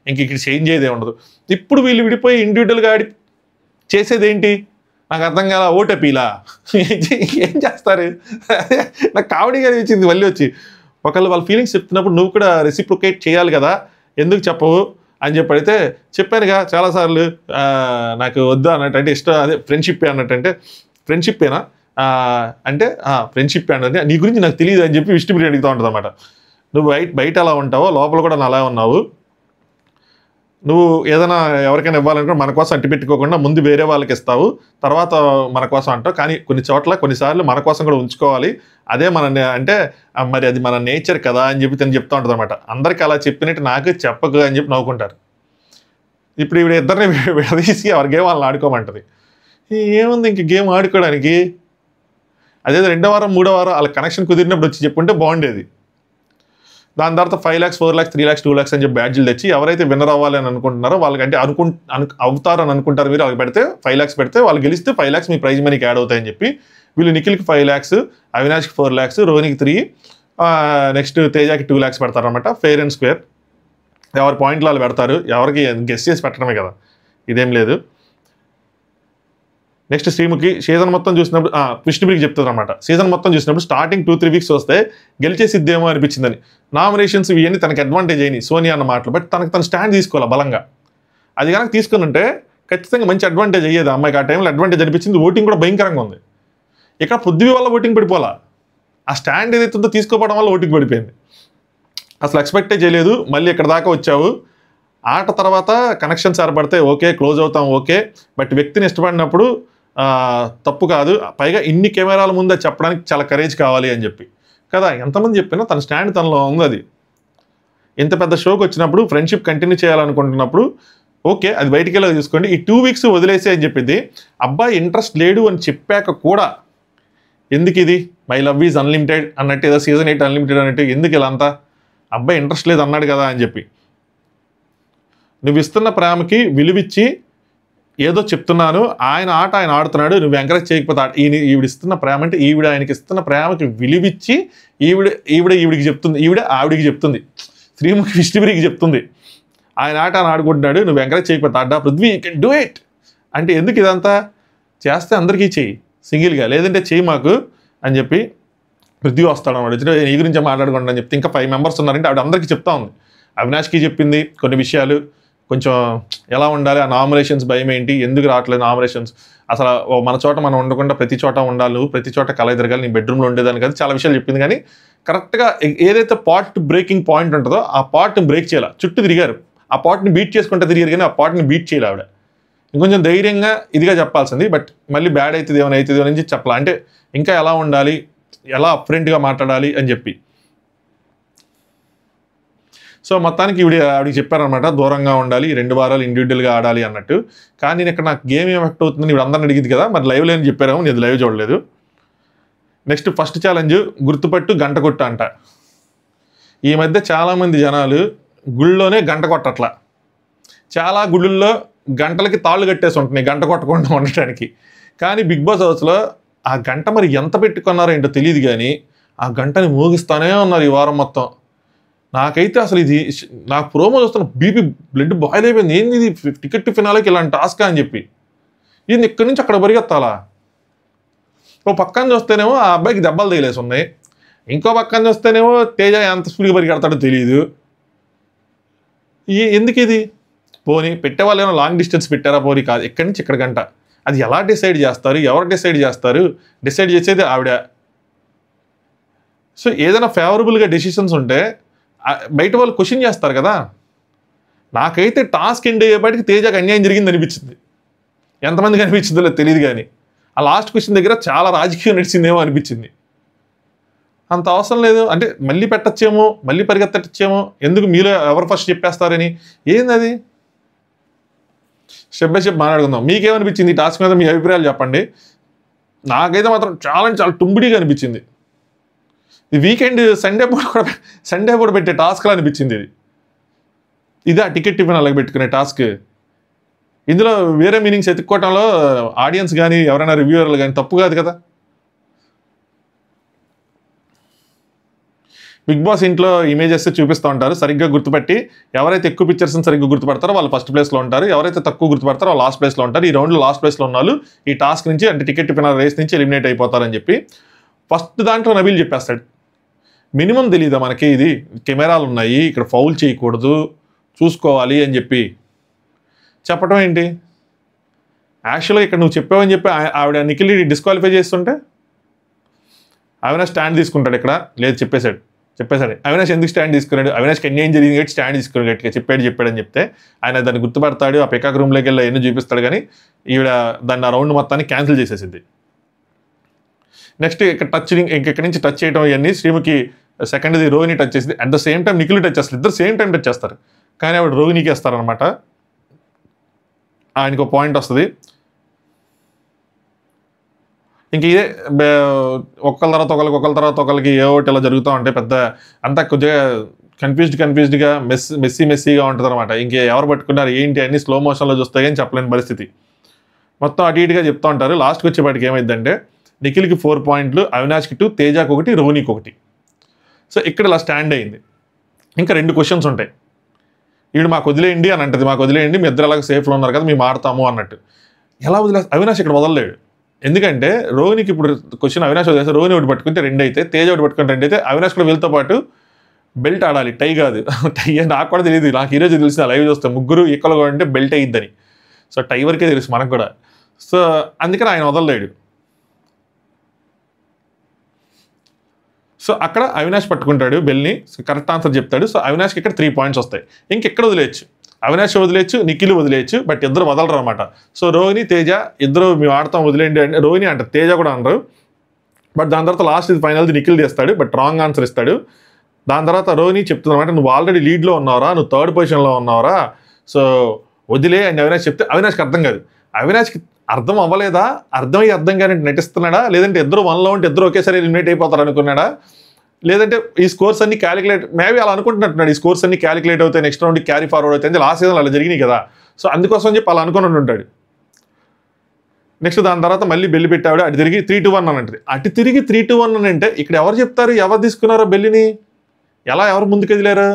ఇంక ఇక్కడ చేంజ్ అయ్యేదే ఉండదు. ఇప్పుడు వీళ్ళు విడిపోయి ఇండివిజువల్గా ఆడి చేసేది ఏంటి నాకు అర్థం కాల. ఓటపీలా ఏం చేస్తారు? నాకు కామెడీగా అనిపించింది. మళ్ళీ వచ్చి ఒకళ్ళు వాళ్ళ ఫీలింగ్స్ చెప్తున్నప్పుడు నువ్వు కూడా రెసిప్రొకేట్ చేయాలి కదా, ఎందుకు చెప్పవు అని చెప్పి అడిగితే చెప్పానుగా చాలాసార్లు నాకు వద్దు అన్నట్టు, అంటే ఇష్టం అదే ఫ్రెండ్షిప్ అన్నట్టు. అంటే ఫ్రెండ్షిప్పేనా అంటే ఫ్రెండ్షిప్ అంటే నీ గురించి నాకు తెలియదు అని చెప్పి విష్ణుప్రియ అడుగుతూ ఉంటుంది అనమాట. నువ్వు బయట అలా ఉంటావో లోపల కూడా అలా ఉన్నావు. నువ్వు ఏదైనా ఎవరికైనా ఇవ్వాలనుకుంటే మన కోసం అట్టి పెట్టుకోకుండా ముందు వేరే వాళ్ళకి ఇస్తావు, తర్వాత మన కోసం అంటావు. కానీ కొన్నిసార్లు మన కోసం కూడా ఉంచుకోవాలి, అదే అంటే మరి అది మన నేచర్ కదా అని చెప్పి తను చెప్తూ ఉంటుంది అనమాట. అందరికీ అలా చెప్పినట్టు నాకు చెప్పకు అని చెప్పి నవ్వుకుంటారు. ఇప్పుడు ఇద్దరిని విడదీసి ఎవరి గేమ్ వాళ్ళని ఆడుకోమంటది. ఏముంది ఇంక గేమ్ ఆడుకోవడానికి? అదే 2వ వారం 3వ వారం వాళ్ళ కనెక్షన్ కుదిరినప్పుడు వచ్చి చెప్పుంటే బాగుండేది. దాని తర్వాత 5 lakhs 4 lakhs 3 lakhs 2 lakhs అని చెప్పి బ్యాడ్జీలు తెచ్చి ఎవరైతే విన్నర్ అవ్వాలి అని అనుకుంటున్నారో వాళ్ళకంటే అవుతారు అని అనుకుంటారు మీరు, వాళ్ళకి పెడితే 5 lakhs పెడితే వాళ్ళు గెలిస్తే 5 lakhs మీ ప్రైజ్ మనీకి యాడ్ అవుతాయని చెప్పి వీళ్ళు నిఖిల్కి 5 lakhs, అవినాష్కి 4 lakhs, రోహిణికి 3, నెక్స్ట్ తేజాకి 2 lakhs పెడతారు అనమాట. ఫెయిర్ అండ్ స్క్వేర్, ఎవరి పాయింట్లు వాళ్ళు పెడతారు, ఎవరికి గెస్ చేసి పెట్టడమే కదా, ఇదేం లేదు. నెక్స్ట్ శ్రీముఖి సీజన్ మొత్తం చూసినప్పుడు విష్ణుప్రియకి చెప్తుంది అనమాట. సీజన్ మొత్తం చూసినప్పుడు స్టార్టింగ్ 2-3 weeks వస్తే గెలిచేసిద్దేమో అనిపించిందని. నామినేషన్స్ ఇవన్నీ తనకి అడ్వాంటేజ్ అయినాయి సోనియా అన్న మాటలు, బట్ తన స్టాండ్ తీసుకోవాలి బలంగా. అది కనుక తీసుకుని ఉంటే ఖచ్చితంగా మంచి అడ్వాంటేజ్ అయ్యేది అమ్మాయికి. ఆ టైంలో అడ్వాంటేజ్ అనిపించింది. ఓటింగ్ కూడా భయంకరంగా ఉంది. ఇక్కడ పృథ్వీ వల్ల ఓటింగ్ పడిపోలా, ఆ స్టాండ్ ఏదైతే ఉందో తీసుకోవడం వల్ల ఓటింగ్ పడిపోయింది. అసలు ఎక్స్పెక్టే చేయలేదు. మళ్ళీ ఇక్కడ దాకా వచ్చావు. ఆట తర్వాత కనెక్షన్స్ ఏర్పడితే ఓకే, క్లోజ్ అవుతాం ఓకే, బట్ వ్యక్తిని ఇష్టపడినప్పుడు తప్పు కాదు. పైగా ఇన్ని కెమెరాల ముందే చెప్పడానికి చాలా కరేజ్ కావాలి అని చెప్పి కదా. ఎంతమంది చెప్పినా తన స్టాండ్ తనలో ఉంది. అది ఇంత పెద్ద షోకి వచ్చినప్పుడు ఫ్రెండ్షిప్ కంటిన్యూ చేయాలనుకుంటున్నప్పుడు ఓకే, అది బయటికి వెళ్ళి చూసుకోండి. ఈ 2 weeks వదిలేసే అని చెప్పింది. అబ్బాయి ఇంట్రెస్ట్ లేడు అని చెప్పాక కూడా ఎందుకు ఇది మై లవ్ ఈజ్ అన్లిమిటెడ్ అన్నట్టు, ఏదో సీజన్ 8 అన్లిమిటెడ్ అన్నట్టు ఎందుకు ఇలా అంతా? అబ్బాయి ఇంట్రెస్ట్ లేదు అన్నాడు కదా అని చెప్పి నువ్వు ఇస్తున్న ప్రేమకి విలువిచ్చి ఏదో చెప్తున్నాను, ఆయన ఆట ఆయన ఆడుతున్నాడు, నువ్వు ఎంకరేజ్ చేయకపోతే ఈవిడ ఇస్తున్న ప్రేమ అంటే ఈవిడ ఆయనకి ఇస్తున్న ప్రేమకి విలువిచ్చి ఈవిడికి చెప్తుంది, ఆవిడికి చెప్తుంది, శ్రీముఖి విష్ణుప్రియకి చెప్తుంది ఆయన ఆట ఆయన ఆడుకుంటున్నాడు, నువ్వు ఎంకరేజ్ చేయకపోతే ఆట Prithvi you can do it అంటే ఎందుకు ఇదంతా? చేస్తే అందరికీ చెయ్యి సింగిల్గా, లేదంటే చెయ్యి మాకు అని చెప్పి పృథ్వీ వస్తాడు అన్నమాట. ఈ గురించి మాట్లాడుకుంటా అని చెప్తే ఇంకా 5 members ఉన్నారంటే ఆవిడ అందరికీ చెప్తా ఉంది. అవినాష్కి చెప్పింది కొన్ని విషయాలు, కొంచెం ఎలా ఉండాలి, ఆ నామినేషన్స్ భయం ఏంటి, ఎందుకు రావట్లేదు నామినేషన్స్, అసలు మన చోట మనం ఉండకుండా ప్రతి చోట ఉండాలి, నువ్వు ప్రతి చోట కల తిరగాలి, నీ బెడ్రూమ్లో ఉండేదాన్ని కదా, చాలా విషయాలు చెప్పింది. కానీ కరెక్ట్గా ఏదైతే పాట్ బ్రేకింగ్ పాయింట్ ఉంటుందో ఆ పాట్ని బ్రేక్ చేయాలి. చుట్టూ తిరిగారు, ఆ పాట్ని బీట్ చేసుకుంటే తిరిగారు, కానీ ఆ పాట్ని బీట్ చేయాలి ఆవిడ. ఇంకొంచెం ధైర్యంగా ఇదిగా చెప్పాల్సింది, బట్ మళ్ళీ బ్యాడ్ అవుతుంది ఏమైనా అవుతుంది అని చెప్పాలి. అంటే ఇంకా ఎలా ఉండాలి, ఎలా అప్రెంట్గా మాట్లాడాలి అని చెప్పి. సో మొత్తానికి ఆవిడికి చెప్పారనమాట దూరంగా ఉండాలి, 2 వారాలు ఇండివిజువల్గా ఆడాలి అన్నట్టు. కానీ నేను ఇక్కడ నాకు గేమ్ ఎఫెక్ట్ అవుతుందని ఇప్పుడు అందరిని అడిగింది కదా, మరి లైవ్లో అని చెప్పారేమో, నేను లైవ్ చూడలేదు. నెక్స్ట్ ఫస్ట్ ఛాలెంజ్ గుర్తుపట్టు గంట కొట్టు అంట. ఈ మధ్య చాలామంది జనాలు గుళ్ళోనే గంట కొట్టట్లా. చాలా గుళ్ళల్లో గంటలకి తాళ్ళు కట్టేసి ఉంటున్నాయి గంట కొట్టకుండా ఉండటానికి. కానీ బిగ్ బాస్ హౌస్లో ఆ గంట మరి ఎంత పెట్టుకున్నారో ఏంటో తెలియదు, కానీ ఆ గంటని మోగిస్తానే ఉన్నారు ఈ వారం మొత్తం. నాకైతే అసలు ఇది నాకు ప్రోమో చూస్తున్న బీపీ బ్లడ్ బాయిల్ అయిపోయింది. ఏంది ఇది టికెట్ టు ఫినాలేకి ఇలాంటి టాస్క్ అని చెప్పి, ఇది ఇక్కడి నుంచి అక్కడ పరిగెత్తాలా? ఓ పక్కన చూస్తేనేమో ఆ అబ్బాయికి దెబ్బలు తగిలేసి ఉన్నాయి, ఇంకో పక్కన చూస్తేనేమో తేజ ఎంత స్పీడ్గా పరిగెడతాడో తెలియదు. ఎందుకు ఇది? పోనీ పెట్టేవాళ్ళు ఏమో లాంగ్ డిస్టెన్స్ పెట్టారా? పోనీ కాదు, ఇక్కడి నుంచి ఇక్కడ గంట. అది ఎలా డిసైడ్ చేస్తారు, ఎవరు డిసైడ్ చేస్తారు? డిసైడ్ చేసేది ఆవిడ. సో ఏదైనా ఫేవరబుల్గా డెసిషన్స్ ఉంటే బయట వాళ్ళు క్వశ్చన్ చేస్తారు కదా. నాకైతే టాస్క్ ఎండ్ అయ్యేపాటికి తేజకి అన్యాయం జరిగింది అనిపించింది. ఎంతమందికి అనిపించిందో తెలియదు, కానీ ఆ లాస్ట్ క్వశ్చన్ దగ్గర చాలా రాజకీయం నడిచిందేమో అనిపించింది. అంత అవసరం లేదు అంటే మళ్ళీ పెట్టచ్చేమో, మళ్ళీ పరిగెత్తచ్చేమో, ఎందుకు మీలో ఎవరు ఫస్ట్ చెప్పేస్తారని. ఏంది అది? స్టెప్ బై స్టెప్ మాట్లాడుకుందాం. మీకేమనిపించింది ఈ టాస్క్ మీద? మీ అభిప్రాయాలు చెప్పండి. నాకైతే మాత్రం చాలా చాలా టుంబిడిగా అనిపించింది. ఈ వీకెండ్ సండే పూట పెట్టే టాస్క్లా అనిపించింది ఇది. ఇదే ఆ టికెట్ టిఫిన్ అలాగే పెట్టుకునే టాస్క్. ఇందులో వేరే మీనింగ్స్ ఎత్తుక్కోవటంలో ఆడియన్స్ కానీ ఎవరైనా రివ్యూవర్లు కానీ తప్పు కాదు కదా. బిగ్ బాస్ ఇంట్లో ఇమేజెస్ చూపిస్తూ ఉంటారు, సరిగ్గా గుర్తుపట్టి ఎవరైతే ఎక్కువ పిక్చర్స్ని సరిగ్గా గుర్తుపడతారో వాళ్ళు ఫస్ట్ ప్లేస్లో ఉంటారు, ఎవరైతే తక్కువ గుర్తుపడతారో వాళ్ళు లాస్ట్ ప్లేస్లో ఉంటారు. ఈ రౌండ్లో లాస్ట్ ప్లేస్లో ఉన్న వాళ్ళు ఈ టాస్క్ నుంచి అంటే టికెట్ టిఫిన్ రేస్ నుంచి ఎలిమినేట్ అయిపోతారని చెప్పి ఫస్ట్ దాంట్లో నబీల్ చెప్పేస్తాడు. మినిమం తెలీదా మనకి ఇది కెమెరాలు ఉన్నాయి, ఇక్కడ ఫౌల్ చేయకూడదు, చూసుకోవాలి అని చెప్పి చెప్పడం ఏంటి? యాక్చువల్గా ఇక్కడ నువ్వు చెప్పావని చెప్పి ఆవిడ నిఖిల్ డిస్క్వాలిఫై చేస్తుంటే అవినాష్ స్టాండ్ తీసుకుంటాడు. ఇక్కడ లేదు చెప్పేశాడు. అవినాష్ ఎందుకు స్టాండ్ తీసుకున్నాడు? అవినాష్కి అన్యాయం జరిగింది కాబట్టి స్టాండ్ తీసుకున్నాడు. గట్టిగా చెప్పాడని చెప్తే ఆయన దాన్ని గుర్తుపడతాడు, ఆ పికాక్ రూమ్లోకి వెళ్ళి ఎన్నో చూపిస్తాడు. కానీ ఈవిడ దాన్ని ఆ రౌండ్ మొత్తాన్ని క్యాన్సిల్ చేసేసింది. నెక్స్ట్ ఇక్కడ ఇంకెక్కడి నుంచి టచ్ చేయడం ఇవన్నీ శ్రీముఖి సెకండ్ది రోహిణి టచ్ చేసింది. At the same time Nikhil touch చేస్తారు. ఇద్దరు సేమ్ టైం టచ్ చేస్తారు. కానీ ఆవిడ రోహిణికి వేస్తారనమాట. ఆయనకు ఒక పాయింట్ వస్తుంది. ఇంక ఇదే ఒకళ్ళ తర్వాత ఒకరికి ఏ ఒకటి ఇలా జరుగుతూ ఉంటాయి. పెద్ద అంతా కొద్దిగా కన్ఫ్యూజ్డ్గా మెస్సీగా ఉంటుంది అనమాట. ఇంకే ఎవరు పట్టుకున్నారు ఏంటి అన్ని స్లో మోషన్లో చూస్తే కానీ చెప్పలేని పరిస్థితి. మొత్తం అటు ఇటుగా చెప్తూ ఉంటారు. లాస్ట్కి వచ్చేపాటికి ఏమైందంటే నిఖిల్కి 4 పాయింట్లు, అవినాష్కి 2, తేజాకి 1, రోహిణికి 1. సో ఇక్కడ ఇలా స్టాండ్ అయింది. ఇంకా 2 క్వశ్చన్స్ ఉంటాయి. వీడు మాకు వదిలేయండి అని అంటది, మాకు వదిలేయండి, మీ ఇద్దరు అలాగే సేఫ్లో ఉన్నారు కదా, మేము ఆడతాము అన్నట్టు. ఎలా అవినాష్ ఇక్కడ వదలలేడు. ఎందుకంటే రోహిణికి ఇప్పుడు క్వశ్చన్ అవినాష్ వదిలేస్తే రోహిణి ఒకటి పట్టుకుంటే 2 అయితే, తేజ ఒకటి పట్టుకుంటే 2 అయితే, అవినాష్ కూడా వీళ్ళతో పాటు బెల్ట్ ఆడాలి, టై కాదు. టై నాకు కూడా తెలియదు, నాకు ఈరోజు తెలిసిన లైవ్ చూస్తే ముగ్గురు ఈక్వల్గా ఉంటే బెల్ట్ అయ్యిద్దని. సో టై వరకే తెలుసు మనకు కూడా. సో అందుకని ఆయన వదలలేడు. సో అక్కడ అవినాష్ పట్టుకుంటాడు బెల్ని, కరెక్ట్ ఆన్సర్ చెప్తాడు. సో అవినాష్కి ఇక్కడ 3 పాయింట్స్ వస్తాయి. ఇంకెక్కడ వదిలేయచ్చు, అవినాష్ వదిలేయచ్చు, నిఖిల్ వదిలేయచ్చు, బట్ ఇద్దరు వదలరు అనమాట. సో రోహిణి తేజ ఇద్దరు మేము ఆడతాం వదిలేండి అంటే రోహిణి అంటారు, తేజ కూడా అనరు. బట్ దాని తర్వాత లాస్ట్ ఇది ఫైనల్ది నిఖిల్ చేస్తాడు, బట్ రాంగ్ ఆన్సర్ ఇస్తాడు. దాని తర్వాత రోహిణి చెప్తుంది అనమాట, నువ్వు ఆల్రెడీ లీడ్లో ఉన్నావురా, నువ్వు 3rd పొజిషన్లో ఉన్నావురా, సో వదిలే అని అవినాష్ చెప్తే అవినాష్కి అర్థం కాదు. అవినాష్కి అర్థం అవ్వలేదా, అర్థం కానీ నటిస్తున్నాడా, లేదంటే ఇద్దరు 1లో ఉంటే ఇద్దరు ఒకేసారి ఎలిమినేట్ అయిపోతారు అనుకున్నాడా, లేదంటే ఈ స్కోర్స్ అన్ని క్యాలిక్యులేట్ మేబీ అలా అనుకుంటున్నట్టున్నాడు. ఈ స్కోర్స్ అన్ని క్యాలిక్యులేట్ అవుతాయి, నెక్స్ట్ రౌండ్ క్యారీ ఫార్వర్డ్ అవుతాయి. లాస్ట్ సీజన్ అలా జరిగినాయి కదా, సో అందుకోసం చెప్పి అలా అనుకుని ఉంటాడు. నెక్స్ట్ దాని తర్వాత మళ్ళీ బెల్లి పెట్టాడు, అటు తిరిగి 3-1 అని అంటది. అటు తిరిగి 3-1 అని అంటే ఇక్కడ ఎవరు చెప్తారు ఎవరు తీసుకున్నారో బెల్లిని, ఎలా ఎవరు ముందుకు ఎదిలారు?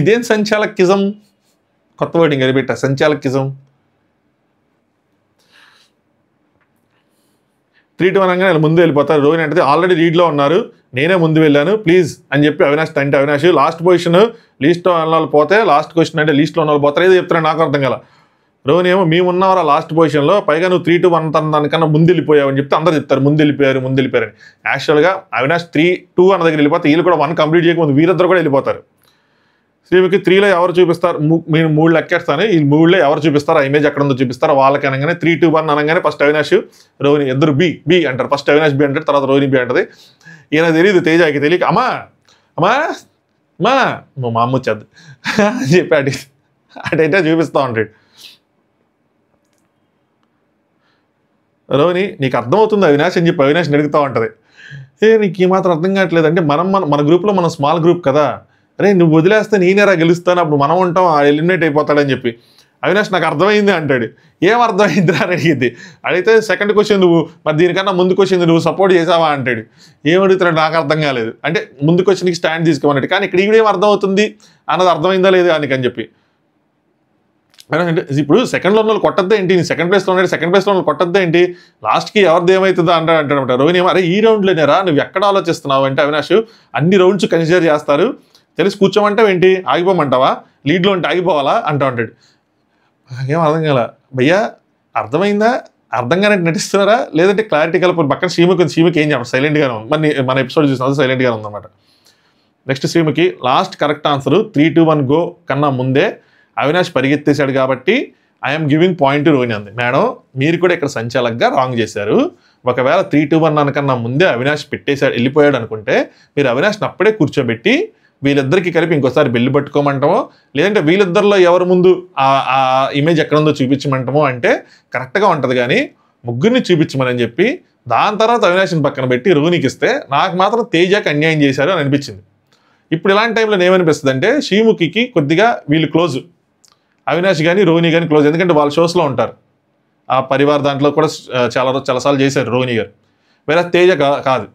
ఇదేం సంచాలకిజం, కొత్త వర్డింగ్ అది పెట్టా, సంచాలకిజం. 3-1 అనగానే ముందు వెళ్ళిపోతారు. రోహిణి అంటే ఆల్రెడీ లీడ్లో ఉన్నారు, నేనే ముందు వెళ్ళాను ప్లీజ్ అని చెప్పి అవినాష్ అంటే అవినాష్ లాస్ట్ పొజిషన్ లీస్ట్లో ఉన్న వాళ్ళు పోతే, లాస్ట్ క్వశ్చన్ అంటే లీస్ట్లో ఉన్న వాళ్ళు పోతారు, ఏదో చెప్తున్నాడు నాకు అర్థం కదా. రోహిణి ఏమో మేము ఉన్నవారా లాస్ట్ పొజిషన్లో, పైగా నువ్వు 3-1 దానికన్నా ముందు వెళ్ళిపోయావు అని చెప్తే అందరూ చెప్తారు ముందు వెళ్ళిపోయారు అని. యాక్చువల్గా అవినాష్ 3-2 అన్న దగ్గర వెళ్ళిపోతే వీళ్ళు కూడా 1 కంప్లీట్ చేయకముందు వీరిద్దరు కూడా వెళ్ళిపోతారు. శ్రీముఖి 3లో ఎవరు చూపిస్తారు, మీరు 3 లెక్కేస్తాను, ఈ 3లో ఎవరు చూపిస్తారు, ఆ ఇమేజ్ ఎక్కడ ఉందో చూపిస్తారో వాళ్ళకి అనగానే 3-2-1 అనగానే ఫస్ట్ అవినాష్ రోహిణి ఇద్దరు బి అంటారు. ఫస్ట్ అవినాష్ బి అంటారు, తర్వాత రోహిణి బి అంటది. ఈయన తెలియదు, తేజకి తెలియక అమ్మా మా అమ్మ వచ్చేది అని చెప్పి అటైతే చూపిస్తూ ఉంటాడు. రోహిణి నీకు అర్థమవుతుంది అవినాష్ అని చెప్పి అవినాష్ అడుగుతూ ఉంటుంది. నీకు ఈ మాత్రం అర్థం కావట్లేదు అంటే మన గ్రూప్లో మనం స్మాల్ గ్రూప్ కదా, అరే నువ్వు వదిలేస్తే నేనేరా గెలుస్తాను, అప్పుడు మనం ఉంటాం, ఎలిమినేట్ అయిపోతాడని చెప్పి. అవినాష్ నాకు అర్థమైంది అంటాడు. ఏం అర్థమైందిరా అని అడిగింది. అడిగితే సెకండ్ క్వశ్చన్ నువ్వు మరి దీనికన్నా ముందు క్వశ్చన్ నువ్వు సపోర్ట్ చేసావా అంటాడు. ఏం అడుగుతున్నాడు నాకు అర్థం కాలేదు అంటే ముందు క్వశ్చన్కి స్టాండ్ తీసుకోమన్నాడు. కానీ ఇక్కడ ఈవిడేం అర్థమవుతుంది అన్నది అర్థమైందా లేదు అని చెప్పి. అంటే ఇప్పుడు సెకండ్లో ఉన్న వాళ్ళు కొట్టద్దా ఏంటి, నీ సెకండ్ ప్లేస్లో ఉన్నాడు, సెకండ్ ప్లేస్లో వాళ్ళు కొట్టద్దా ఏంటి, లాస్ట్కి ఎవరిది ఏమవుతుందా అంటాడనమాట. రోహిణి ఏమో అరే ఈ రౌండ్లోనేరా నువ్వు ఎక్కడ ఆలోచిస్తున్నావు అంటే అవినాష్ అన్ని రౌండ్స్ కన్సిడర్ చేస్తారు, తెలిసి కూర్చోమంటావు ఏంటి, ఆగిపోమంటావా, లీడ్లో ఉంటే ఆగిపోవాలా అంటూ ఉంటాడు. నాకేం అర్థం కాల భయ్యా, అర్థమైందా, అర్థంగానే నటిస్తున్నారా లేదంటే క్లారిటీ కలప. పక్కన శ్రీముఖి ఏం చెప్పారు, సైలెంట్గానే ఉంది. మరి మన ఎపిసోడ్ చూసినా సైలెంట్గానే ఉందన్నమాట. Next Sreemukhi last correct answer 3-1 go కన్నా ముందే అవినాష్ పరిగెత్తేశాడు కాబట్టి I'm giving point to Rohini అంది. మేడం మీరు కూడా ఇక్కడ సంచాలకుగా రాంగ్ చేశారు. ఒకవేళ 3-2-1 అనకన్నా ముందే అవినాష్ పెట్టేశాడు వెళ్ళిపోయాడు అనుకుంటే మీరు అవినాష్ని అప్పుడే కూర్చోబెట్టి వీళ్ళిద్దరికి కలిపి ఇంకోసారి బెల్లు పట్టుకోమంటామో లేదంటే వీళ్ళిద్దరిలో ఎవరి ముందు ఆ ఇమేజ్ ఎక్కడుందో చూపించమంటామో అంటే కరెక్ట్గా ఉంటుంది. కానీ ముగ్గురిని చూపించమని చెప్పి దాని తర్వాత అవినాష్ని పక్కన పెట్టి రోహిణికి ఇస్తే నాకు మాత్రం తేజకి అన్యాయం చేశారు అని అనిపించింది. ఇప్పుడు ఇలాంటి టైంలో ఏమనిపిస్తుంది అంటే శ్రీముఖికి కొద్దిగా వీళ్ళు క్లోజ్, అవినాష్ కానీ రోహిణి కానీ క్లోజ్, ఎందుకంటే వాళ్ళ షోస్లో ఉంటారు. ఆ పరివార్ దాంట్లో కూడా చాలాసార్లు చేశారు రోహిణి గారు. వేరే తేజ కాదు.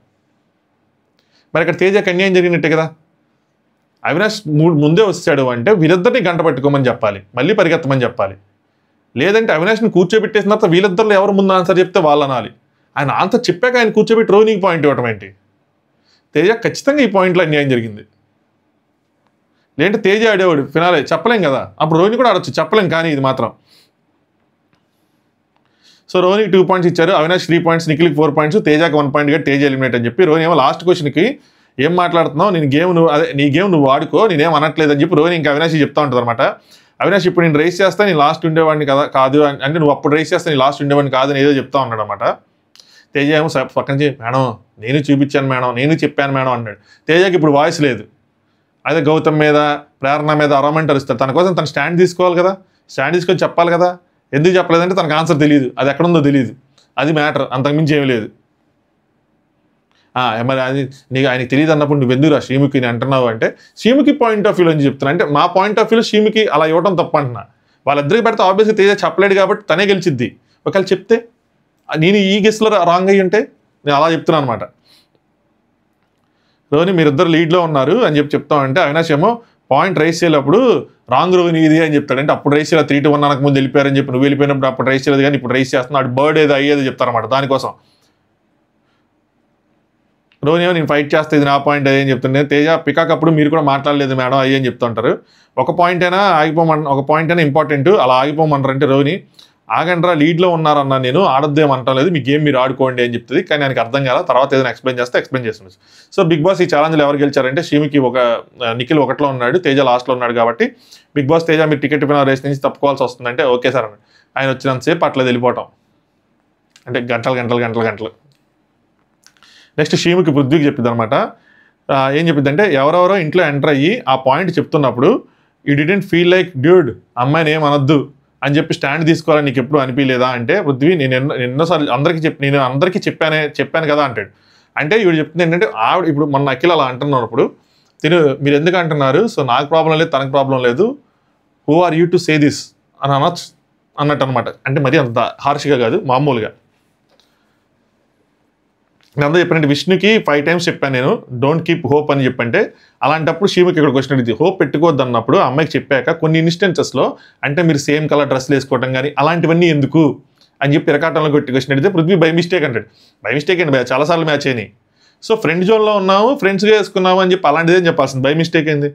మరి ఇక్కడ తేజకి అన్యాయం జరిగినట్టే కదా. అవినాష్ ముందే వచ్చాడు అంటే వీళ్ళిద్దరిని గంట పట్టుకోమని చెప్పాలి, మళ్ళీ పరిగెత్తమని చెప్పాలి. లేదంటే అవినాష్ని కూర్చోబెట్టేసిన తర్వాత వీళ్ళిద్దరిలో ఎవరు ముందు ఆన్సర్ చెప్తే వాళ్ళు అనాలి. ఆయన ఆన్సర్ చెప్పాక ఆయన కూర్చోబెట్టి రోహిణికి పాయింట్ ఇవ్వటం ఏంటి? తేజ ఖచ్చితంగా ఈ పాయింట్లో అన్యాయం జరిగింది. లేదంటే తేజ ఆడేవాడు ఫినాలే చెప్పలేం కదా, అప్పుడు రోహిణి కూడా ఆడొచ్చు చెప్పలేం. కానీ ఇది మాత్రం సో రోహిణికి 2 పాయింట్స్ ఇచ్చారు, అవినాష్ 3 పాయింట్స్, నిఖిల్కి 4 పాయింట్స్, తేజకి 1 పాయింట్గా తేజ ఎలిమినేట్ అని చెప్పి రోహిణి ఏమో లాస్ట్ క్వశ్చన్కి ఏం మాట్లాడుతున్నావు, నేను గేమ్ నువ్వు అదే నీ గేమ్ నువ్వు వాడుకో, నేనేం అనట్లేదు అని చెప్పి రోహిణి ఇంకా అవినాష్ చెప్తా ఉంటుంది అనమాట. అవినాష్ ఇప్పుడు నేను రేస్ చేస్తా నేను లాస్ట్ ఉండేవాడిని కదా కాదు అంటే నువ్వు అప్పుడు రేస్ చేస్తా నేను లాస్ట్ ఉండేవాడిని కాదు అని ఏదో చెప్తా ఉన్నాడు అనమాట. తేజ ఏమో పక్కన మేడం నేను చూపించాను మేడం, నేను చెప్పాను మేడం అన్నాడు. తేజకి ఇప్పుడు వాయిస్ లేదు. అదే గౌతమ్ మీద ప్రేరణ మీద అరవమంటారు ఇస్తారు. తన కోసం తను స్టాండ్ తీసుకోవాలి కదా, స్టాండ్ తీసుకొని చెప్పాలి కదా. ఎందుకు చెప్పలేదంటే తనకు ఆన్సర్ తెలియదు, అది ఎక్కడుందో తెలియదు, అది మ్యాటర్, అంతకుమించి ఏమీ లేదు. మరి అది నీకు ఆయనకి తెలియదు అన్నప్పుడు నువ్వు ఎందుకురా శ్రీముఖిని అంటున్నావు అంటే శ్రీముఖి పాయింట్ ఆఫ్ వ్యూలో అని చెప్తున్నా. అంటే మా పాయింట్ ఆఫ్ వ్యూలో శ్రీముఖి అలా ఇవ్వడం తప్ప అంటున్నా. వాళ్ళిద్దరికి పెడితే ఆబ్వియస్గా తేజ చెప్పలేడు కాబట్టి తనే గెలిచిద్ది. ఒకవేళ చెప్తే నేను ఈ గెస్లో రాంగ్ అయ్యి ఉంటే నేను అలా చెప్తున్నాను అనమాట. రోహిణి మీరిద్దరు లీడ్లో ఉన్నారు అని చెప్పి చెప్తామంటే అవినాష్ ఏమో పాయింట్ రైస్ చేయాలప్పుడు రాంగ్ రోహిణి ఇది అని చెప్తాడు. అంటే అప్పుడు రైస్ చేయాలి 3-1 అనక ముందు వెళ్ళిపోయారని చెప్పి నువ్వు వెళ్ళిపోయినప్పుడు అప్పుడు రైస్ చేయలేదు కానీ ఇప్పుడు రైస్ చేస్తున్నాడు బర్డ్ ఏదో అయ్యేది చెప్తారన్నమాట. దానికోసం రోహిణి ఏమో నేను ఫైట్ చేస్తే ఇది నా పాయింట్ అయ్యి అని చెప్తుండే. తేజ పికాక్ అప్పుడు మీరు కూడా మాట్లాడలేదు మేడం అయ్యి అని చెప్తుంటారు. ఒక పాయింట్ అయినా ఒక పాయింట్ అయినా ఇంపార్టెంట్, అలా ఆగిపోమంటారంటే రోహిణి ఆగండ్రా లీడ్లో ఉన్నారన్నా నేను ఆడొద్దేమంటాం లేదు, మీ గేమ్ మీరు ఆడుకోండి అని చెప్తుంది. కానీ ఆయనకి అర్థం కాల, తర్వాత ఏదైనా ఎక్స్ప్లెయిన్ చేస్తుంది. సో బిగ్ బాస్ ఈ ఛాలెంజ్లో ఎవరు గెలిచారంటే శ్రీముఖి నిఖిల్ 1లో ఉన్నాడు, తేజ లాస్ట్లో ఉన్నాడు. కాబట్టి బిగ్ బాస్ తేజ మీరు టికెట్ ఇప్పిన రేస్ నుంచి తప్పుకోవాల్సి వస్తుందంటే ఓకే సార్ అన్నాడు. ఆయన వచ్చినంతసేపు అట్లా వెళ్ళిపోవటం అంటే గంటలు. నెక్స్ట్ శ్రీముఖి పృథ్వీకి చెప్పింది అనమాట. ఏం చెప్పిందంటే ఎవరెవరో ఇంట్లో ఎంటర్ అయ్యి ఆ పాయింట్ చెప్తున్నప్పుడు you didn't feel like dude అమ్మాయిని ఏమనొద్దు అని చెప్పి స్టాండ్ తీసుకోవాలని నీకు ఎప్పుడు అనిపించలేదా అంటే పృథ్వీ నేను ఎన్నోసార్లు నేను అందరికీ చెప్పాను కదా అంటాడు. అంటే వీడు చెప్తుంది ఏంటంటే ఆవిడ ఇప్పుడు మన అఖిల్ అలా అంటున్నప్పుడు మీరు ఎందుకు అంటున్నారు, సో నాకు ప్రాబ్లం లేదు తనకు ప్రాబ్లం లేదు, who are you to say this అని అన్నట్టు అనమాట. అంటే మరి అంత హార్ష్గా కాదు, మామూలుగా. నేను అందరూ చెప్పానంటే విష్ణుకి 5 times చెప్పాను నేను డోంట్ కీప్ హోప్ అని చెప్పంటే, అలాంటప్పుడు శ్రీముఖి ఇక్కడ క్వశ్చన్ అడిగింది హోప్ పెట్టుకోవద్దు అన్నప్పుడు అమ్మాయికి చెప్పాక కొన్ని ఇన్స్టెన్సెస్లో అంటే మీరు సేమ్ కలర్ డ్రెస్లు వేసుకోవడం కానీ అలాంటివన్నీ ఎందుకు అని చెప్పి ఇరకాటంలో కొట్టి క్వశ్చన్ అడిగితే పృథ్వీ బై మిస్టేక్ అంటాడు. బై మిస్టేక్ అండి చాలాసార్లు మ్యాచ్ అయినాయి. సో ఫ్రెండ్ జోన్లో ఉన్నాము ఫ్రెండ్స్గా వేసుకున్నాము అని చెప్పి అలాంటిదే చెప్పాల్సింది. బై మిస్టేక్ ఏంది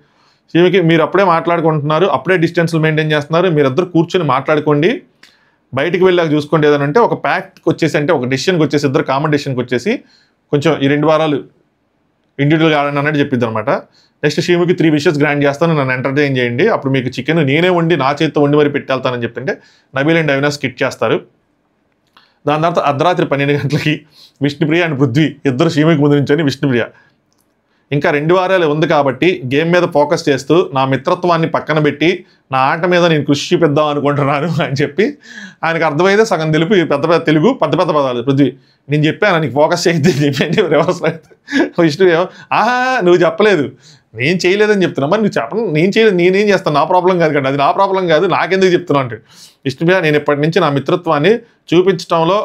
శ్రీముఖి, మీరు అప్పుడే మాట్లాడుకుంటున్నారు, అప్పుడే డిస్టెన్స్లు మెయింటైన్ చేస్తున్నారు, మీరిద్దరు కూర్చొని మాట్లాడుకోండి, బయటికి వెళ్ళాక చూసుకోండి. ఏదంటే ఒక ప్యాక్ట్కి వచ్చేసి అంటే ఒక డెసిషన్కి వచ్చేసి ఇద్దరు కామన్ డెసిషన్కి వచ్చేసి కొంచెం ఈ 2 వారాలు ఇండివిజువల్గా ఆడండి అన్నట్టు చెప్పింది అనమాట. నెక్స్ట్ శ్రీముఖి 3 wishes గ్రాంట్ చేస్తాను, నన్ను ఎంటర్టైన్ చేయండి, అప్పుడు మీకు చికెన్ నేనే వండి నా చేతితో వండి మరి పెట్టేళ్తానని చెప్తుంటే నబీల్ అండ్ అవినాష్ స్కిట్ చేస్తారు. దాని తర్వాత అర్ధరాత్రి 12 గంటలకి విష్ణుప్రియ అండ్ పృథ్వీ ఇద్దరు శ్రీముఖి ముందు నుంచొని విష్ణుప్రియ ఇంకా 2 వారాలు ఉంది కాబట్టి గేమ్ మీద ఫోకస్ చేస్తూ నా మిత్రత్వాన్ని పక్కన పెట్టి నా ఆట మీద నేను కృషి చూపిద్దాం అనుకుంటున్నాను అని చెప్పి ఆయనకు అర్థమైతే సగం తెలుగు తెలుగు పెద్ద పదాలు. పృథ్వీ నేను చెప్పాను నీకు ఫోకస్ చేయొద్దు చెప్పి రివర్స్ విష్ణు నువ్వు చెప్పలేదు నేను చేయలేదని చెప్తున్నా, మరి నువ్వు చెప్పను నేను చేయలేదు నేనేం చేస్తాను, నా ప్రాబ్లం కాదు కదా, అది నా ప్రాబ్లం కాదు నాకెందుకు చెప్తున్నా అంటే విష్ణుప్రియ నేను ఇప్పటి నుంచి నా మిత్రత్వాన్ని చూపించడంలో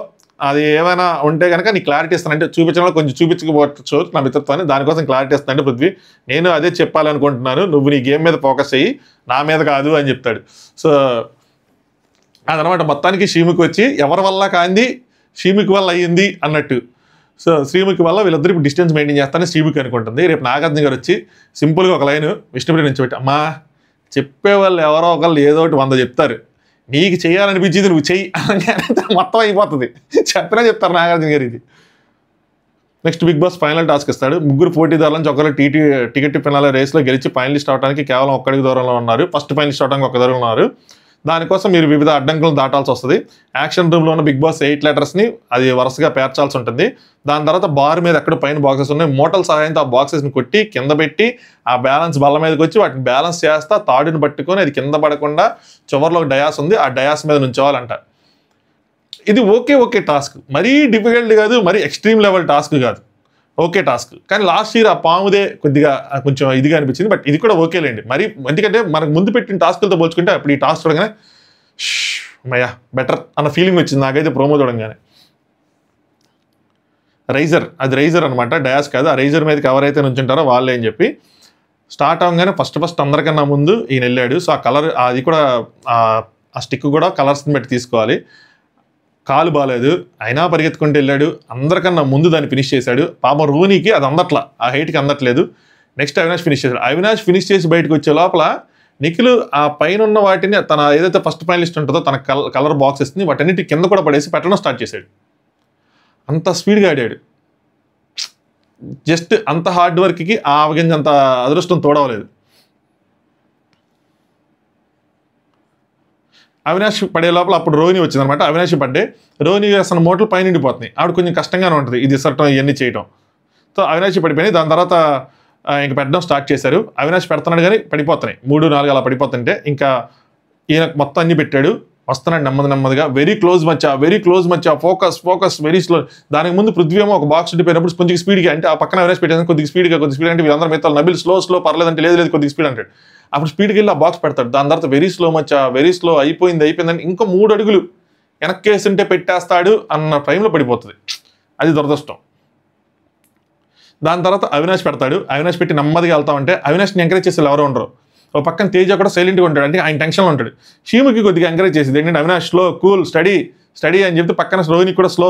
అది ఏమైనా ఉంటే కనుక నీ క్లారిటీ ఇస్తాను అంటే చూపించడంలో కొంచెం చూపించకపోవచ్చు నా మిత్రత్వాన్ని, దానికోసం క్లారిటీ ఇస్తాను అంటే పృథ్వీ నేను అదే చెప్పాలనుకుంటున్నాను, నువ్వు నీ గేమ్ మీద ఫోకస్ అయ్యి నా మీద కాదు అని చెప్తాడు. సో అదనమాట మొత్తానికి శ్రీముఖి వచ్చి ఎవరి వల్ల కాంది శ్రీముఖి వల్ల అయ్యింది అన్నట్టు. సో శ్రీముఖి వల్ల వీళ్ళిద్దరు ఇప్పుడు డిస్టెన్స్ మెయింటైన్ చేస్తానని శ్రీముఖి అనుకుంటుంది. రేపు నాగార్జున గారు వచ్చి సింపుల్గా ఒక లైన్ విష్ణుప్రియ నుంచి పెట్టి అమ్మా చెప్పేవాళ్ళు ఎవరో ఒకళ్ళు ఏదో ఒకటి 100 చెప్తారు, నీకు చేయాలనిపించింది నువ్వు చెయ్యి అనగానే మొత్తం అయిపోతుంది చెప్తారు నాగార్జున గారు ఇది. Next big boss final task ఇస్తాడు. 3 పోటీదారుల నుంచి ఒకరు టికెట్ ఫినాలే రేస్లో గెలిచి ఫైనలిస్ట్ అవడానికి కేవలం ఒక్కడికి దూరంలో ఉన్నారు, ఫస్ట్ ఫైనలిస్ట్ అవడానికి ఒక దూరంలో ఉన్నారు. దానికోసం మీరు వివిధ అడ్డంకులను దాటాల్సి వస్తుంది. యాక్షన్ రూమ్లో ఉన్న బిగ్ బాస్ 8 లెటర్స్ని అది వరుసగా పేర్చాల్సి ఉంటుంది. దాని తర్వాత బార్ మీద ఎక్కడ పైన బాక్సెస్ ఉన్నాయి, మోటల్ సహాయంతో ఆ బాక్సెస్ని కొట్టి కింద పెట్టి ఆ బ్యాలెన్స్ బల్ల మీదకి వచ్చి వాటిని బ్యాలెన్స్ చేస్తా తాడుని పట్టుకొని అది కింద పడకుండా చివరిలో ఒక డయాస్ ఉంది, ఆ డయాస్ మీద నుంచోవాలంట. ఇది ఓకే టాస్క్, మరీ డిఫికల్ట్ కాదు, మరీ ఎక్స్ట్రీమ్ లెవెల్ టాస్క్ కాదు, ఓకే టాస్క్. కానీ లాస్ట్ ఇయర్ ఆ పాముదే కొద్దిగా కొంచెం ఇదిగా అనిపించింది. బట్ ఇది కూడా ఓకేలేండి. మరి ఎందుకంటే మనకు ముందు పెట్టిన టాస్కులతో పోల్చుకుంటే అప్పుడు ఈ టాస్క్ చూడగానే మయా బెటర్ అన్న ఫీలింగ్ వచ్చింది నాకైతే ప్రోమో చూడగానే. రైజర్ అనమాట, డయాస్ కాదు. ఆ రైజర్ మీదకి ఎవరైతే నుంచుంటారో వాళ్ళే అని చెప్పి స్టార్ట్ అవ్వగానే ఫస్ట్ అందరికన్నా ముందు ఈయన వెళ్ళాడు. సో ఆ కలర్ అది కూడా ఆ స్టిక్ కూడా కలర్స్ని బట్టి తీసుకోవాలి. కాలు బాగాలేదు అయినా పరిగెత్తుకుంటూ వెళ్ళాడు, అందరికన్నా ముందు దాన్ని ఫినిష్ చేశాడు. పాపం రోనీకి అది అందట్లా, ఆ హైట్కి అందట్లేదు. నెక్స్ట్ అవినాష్ ఫినిష్ చేశాడు. అవినాష్ ఫినిష్ చేసి బయటకు వచ్చే లోపల నిఖిల్ ఆ పైన ఉన్న వాటిని తన ఏదైతే ఫస్ట్ ఫైనలిస్ట్ ఉంటుందో తన కలర్ బాక్సెస్ని వాటన్నిటి కింద కూడా పడేసి పెట్టడం స్టార్ట్ చేశాడు. అంత స్పీడ్గా ఆడాడు. జస్ట్ అంత హార్డ్ వర్క్కి ఆ అవగించి అంత అదృష్టం తోడవలేదు. అవినాష్ పడే లోపల అప్పుడు రోహిణి వచ్చిందనమాట. అవినాష్ పడ్డే రోహిణి అసలు మోటలు పైన నిండిపోతున్నాయి. ఆవిడ కొంచెం కష్టంగానే ఉంటుంది ఇది సరటం ఇవన్నీ చేయటం. సో అవినాష్ పడిపోయినాయి. దాని తర్వాత ఇంక పెట్టడం స్టార్ట్ చేశారు. అవినాష్ పెడుతున్నాడు కానీ పడిపోతున్నాయి, 3, 4 అలా పడిపోతుంటే ఇంకా ఈయన మొత్తం అన్ని పెట్టాడు. వస్తున్నాడు నెమ్మదిగా. వెరీ క్లోజ్ మచ్చా, ఫోకస్ వెరీ స్లో. దానికి ముందు పృథ్వీ ఏమో ఒక బాక్స్ ఉండిపోయినప్పుడు కొంచెం స్పీడ్గా అంటే ఆ పక్కన అవినాష్ పెట్టాను కొద్దిగా స్పీడ్ అంటే వీళ్ళందరూ మిగతా నబిల్ స్లో పర్లేదంటే లేదు కొద్దిగా స్పీడ్ అంటాడు. అప్పుడు స్పీడ్కి వెళ్ళి ఆ బాక్స్ పెడతాడు. దాని తర్వాత వెరీ స్లో అయిపోయిందని ఇంకో 3 అడుగులు వెనక్కేస్తుంటే పెట్టేస్తాడు అన్న టైంలో పడిపోతుంది. అది దురదృష్టం. దాని తర్వాత అవినాష్ పెడతాడు. అవినాష్ పెట్టి నెమ్మదిగా వెళ్తామంటే అవినాష్ని ఎంకరేజ్ చేసేది ఎవరో ఉండరు. ఒక పక్కన తేజ కూడా సైలెంట్గా ఉంటాడు, అంటే ఆయన టెన్షన్లో ఉంటాడు. షీముకి కొద్దిగా ఎంకరేజ్ చేసేది ఏంటంటే అవినాష్ స్లో కూల్ స్టడీ అని చెప్తే పక్కన రోహిణి కూడా స్లో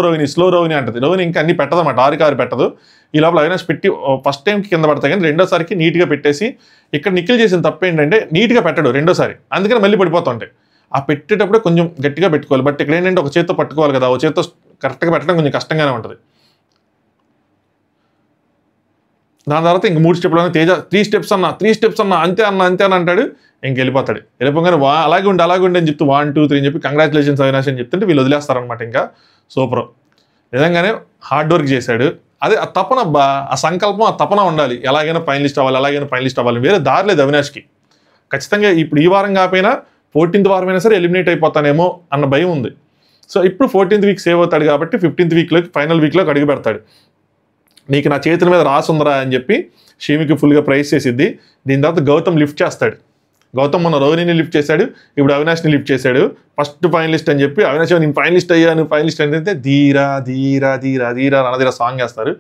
రోహిణి అంటది. రోహిణి ఇంకా అన్ని పెట్టదన్నమాట, 6 పెట్టదు. ఈ లోపల అవినాష్ పెట్టి ఫస్ట్ టైంకి కింద పడతాయి కానీ రెండోసారికి నీట్గా పెట్టేసి ఇక్కడ నిఖిల్ చేసిన తప్పు ఏంటంటే నీట్గా పెట్టడు రెండోసారి, అందుకని మళ్ళీ పడిపోతుంటాయి. ఆ పెట్టేటప్పుడే కొంచెం గట్టిగా పెట్టుకోవాలి. బట్ ఇక్కడ ఏంటంటే ఒక చేత్తో పట్టుకోవాలి కదా, ఒక చేత్తో కరెక్ట్గా పెట్టడం కొంచెం కష్టంగానే ఉంటుంది. దాని తర్వాత ఇంక 3 స్టెప్లోనే తేజ 3 స్టెప్స్ అన్న అంతే అన్న అంటాడు. ఇంక వెళ్ళిపోతాడు. వెళ్ళిపోగానే అలాగే ఉండి అని చెప్తూ 1, 2, 3 అని చెప్పి కంగ్రాచులేషన్స్ అవినాష్ అని చెప్తుంటే వీళ్ళు వదిలేస్తారనమాట. ఇంకా సూపర్, నిజంగానే హార్డ్ వర్క్ చేశాడు. అదే ఆ తపన, ఆ సంకల్పం, ఆ తపన ఉండాలి. ఎలాగైనా ఫైనలిస్ట్ అవ్వాలి, వేరే దారి లేదు అవినాష్కి. ఖచ్చితంగా ఇప్పుడు ఈ వారం కాకపోయినా 14th వారమైనా సరే ఎలిమినేట్ అయిపోతానేమో అన్న భయం ఉంది. సో ఇప్పుడు 14th వీక్ సేవ్ అవుతాడు కాబట్టి 15th వీక్లోకి ఫైనల్ వీక్లోకి అడుగు పెడతాడు. నీకు నా చేతుల మీద రాసుందరా అని చెప్పి షీమికి ఫుల్గా ప్రైజ్ చేసిద్ది. దీని తర్వాత గౌతమ్ లిఫ్ట్ చేస్తాడు. గౌతమ్ మొన్న రోహిణిని లిఫ్ట్ చేశాడు, ఇప్పుడు అవినాష్ని లిఫ్ట్ చేశాడు. ఫస్ట్ ఫైనలిస్ట్ అని చెప్పి అవినాష్ నేను ఫైనలిస్ట్ అంటే ధీరా అనదీరా సాంగ్ వేస్తారు.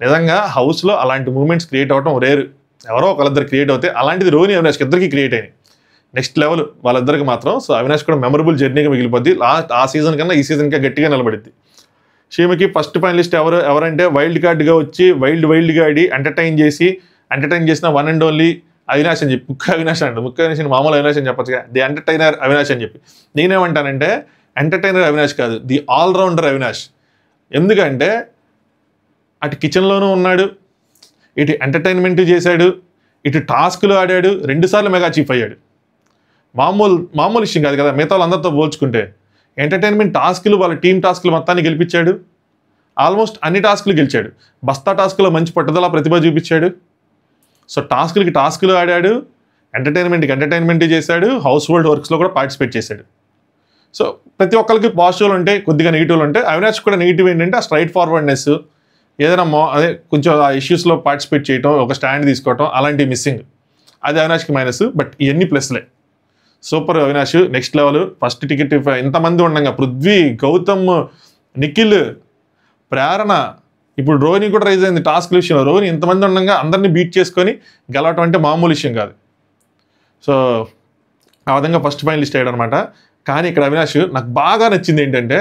నిజంగా హౌస్లో అలాంటి మూమెంట్స్ క్రియేట్ అవ్వడం రేరు. ఎవరో ఒకళ్ళిద్దరు క్రియేట్ అవుతాయి. అలాంటిది రోహిణి అవినాష్కి ఇద్దరికి క్రియేట్ అయినాయి. నెక్స్ట్ లెవెల్ వాళ్ళిద్దరికి మాత్రం. సో అవినాష్ కూడా మెమరబుల్ జర్నీగా మిగిలిపోద్ది. ఆ సీజన్ కన్నా ఈ సీజన్గా గట్టిగా నిలబడిద్ది. షీమకి ఫస్ట్ ఫైనలిస్ట్ ఎవరంటే వైల్డ్ కార్డ్గా వచ్చి వైల్డ్గా ఆడి ఎంటర్టైన్ చేసిన వన్ అండ్ ఓన్లీ అవినాష్ అని చెప్పి ముఖ్య అవినాష్ మామూలు అవినాష్ అని చెప్పొచ్చుగా, ది ఎంటర్టైనర్ అవినాష్ అని చెప్పి. నేనేమంటానంటే ఎంటర్టైనర్ అవినాష్ కాదు, ది ఆల్రౌండర్ అవినాష్. ఎందుకంటే అటు కిచెన్లోనూ ఉన్నాడు, ఇటు ఎంటర్టైన్మెంట్ చేశాడు, ఇటు టాస్క్లు ఆడాడు, 2 సార్లు మెగా చీఫ్ అయ్యాడు. మామూలు విషయం కాదు కదా మిగతా వాళ్ళందరితో పోల్చుకుంటే. ఎంటర్టైన్మెంట్ టాస్క్లు వాళ్ళ టీం టాస్క్లు మొత్తాన్ని గెలిపించాడు. ఆల్మోస్ట్ అన్ని టాస్క్లు గెలిచాడు. బస్తా టాస్క్లో మంచి పట్టుదల ప్రతిభ చూపించాడు. సో టాస్క్లు ఆడాడు, ఎంటర్టైన్మెంట్ చేశాడు, హౌస్ హోల్డ్ వర్క్స్లో కూడా పార్టిసిపేట్ చేశాడు. సో ప్రతి ఒక్కరికి పాజిటివ్లు ఉంటాయి, కొద్దిగా నెగిటివ్లు ఉంటాయి. అవినాష్ కూడా నెగిటివ్ ఏంటంటే ఆ స్ట్రైట్ ఫార్వర్డ్నెస్, ఏదైనా అదే కొంచెం ఆ ఇష్యూస్లో పార్టిసిపేట్ చేయటం, ఒక స్టాండ్ తీసుకోవటం అలాంటివి మిస్సింగ్. అది అవినాష్కి మైనస్. బట్ ఇవన్నీ ప్లస్లే. Super Avinash, next level. First ticket ఇంతమంది ఉండగా పృథ్వీ, గౌతమ్, నిఖిల్, ప్రేరణ, ఇప్పుడు రోహిణి కూడా రైజ్ అయింది టాస్క్ విషయంలో. రోహిణి ఇంతమంది ఉండగా అందరినీ బీట్ చేసుకొని గెలవటం అంటే మామూలు విషయం కాదు. సో ఆ విధంగా ఫస్ట్ ఫైనలిస్ట్ అయ్యాడు అనమాట. కానీ ఇక్కడ అవినాష్ నాకు బాగా నచ్చింది ఏంటంటే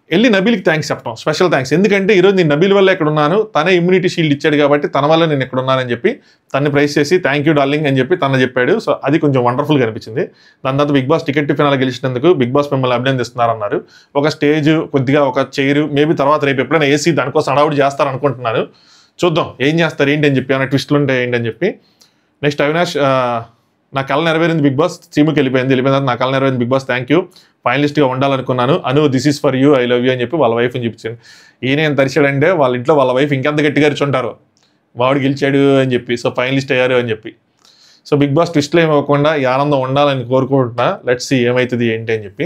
వెళ్ళి నబీల్కి థ్యాంక్స్ చెప్పడం, స్పెషల్ థ్యాంక్స్. ఎందుకంటే ఈరోజు నేను నబీల్ వల్ల ఇక్కడ ఉన్నాను, తనే ఇమ్యూనిటీ షీల్డ్ ఇచ్చాడు కాబట్టి తన వల్ల నేను ఇక్కడ ఉన్నానని చెప్పి తన్ని ప్రైజ్ చేసి థ్యాంక్ యూ డార్లింగ్ అని చెప్పి తన చెప్పాడు. సో అది కొంచెం వండర్ఫుల్గా అనిపించింది. దాని తర్వాత బిగ్ బాస్ టికెట్ ఫినాల్ గెలిచినందుకు బిగ్ బాస్ మిమ్మల్ని అభినందిస్తున్నారన్నారు. ఒక స్టేజ్, కొద్దిగా ఒక చైరు, మేబీ తర్వాత రేపు ఎప్పుడైనా ఏసీ దానికోసం అడౌట్ చేస్తారనుకుంటున్నాను. చూద్దాం ఏం చేస్తారు ఏంటి అని చెప్పి, ఏమైనా ట్విస్టులు ఉంటాయి ఏంటి అని చెప్పి. నెక్స్ట్ అవినాష్ నా కళ నెరవేరింది బిగ్ బాస్, సీముకి వెళ్ళిపోయిన తర్వాత నా కళ నెరవేరింది బిగ్ బాస్, థ్యాంక్ యూ, ఫైనలిస్ట్గా ఉండాలనుకున్నాను, Anu this is for you, I love you అని చెప్పి వాళ్ళ వైఫ్ని చూపించాను. ఈయన ఏం తరిచాడంటే వాళ్ళ ఇంట్లో వాళ్ళ వైఫ్ ఇంకెంత గట్టిగా అరిచుంటారు, వాడు గెలిచాడు అని చెప్పి, సో ఫైనలిస్ట్ అయ్యారు అని చెప్పి. సో బిగ్ బాస్ ట్విస్ట్లో ఏమవ్వకుండా ఈ ఆనందం ఉండాలని కోరుకుంటున్నా. లెట్స్ సీ ఏమవుతుంది ఏంటి అని చెప్పి.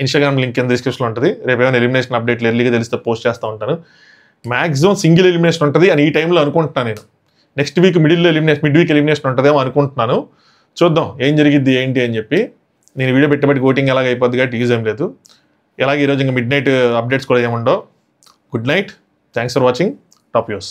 ఇన్స్టాగ్రామ్ లింక్ కింద డిస్క్రిప్షన్లో ఉంటుంది. రేపు ఏమైనా ఎలిమినేషన్ అప్డేట్లు ఎర్లీగా తెలిస్తే పోస్ట్ చేస్తూ ఉంటాను. మ్యాక్సిమం సింగిల్ ఎలిమినేషన్ ఉంటుంది అని ఈ టైంలో అనుకుంటున్నాను నేను. Next week mid week elimination ఉంటుందేమో అనుకుంటున్నాను. చూద్దాం ఏం జరిగిద్ది ఏంటి అని చెప్పి. నేను వీడియో పెట్టబట్టి ఓటింగ్ ఎలాగ అయిపోద్ది కాబట్టి యూజ్ ఏం లేదు. ఇలాగే ఈరోజు ఇంకా మిడ్ నైట్ అప్డేట్స్ కూడా ఏముండవు. Good night, thanks for watching, top use.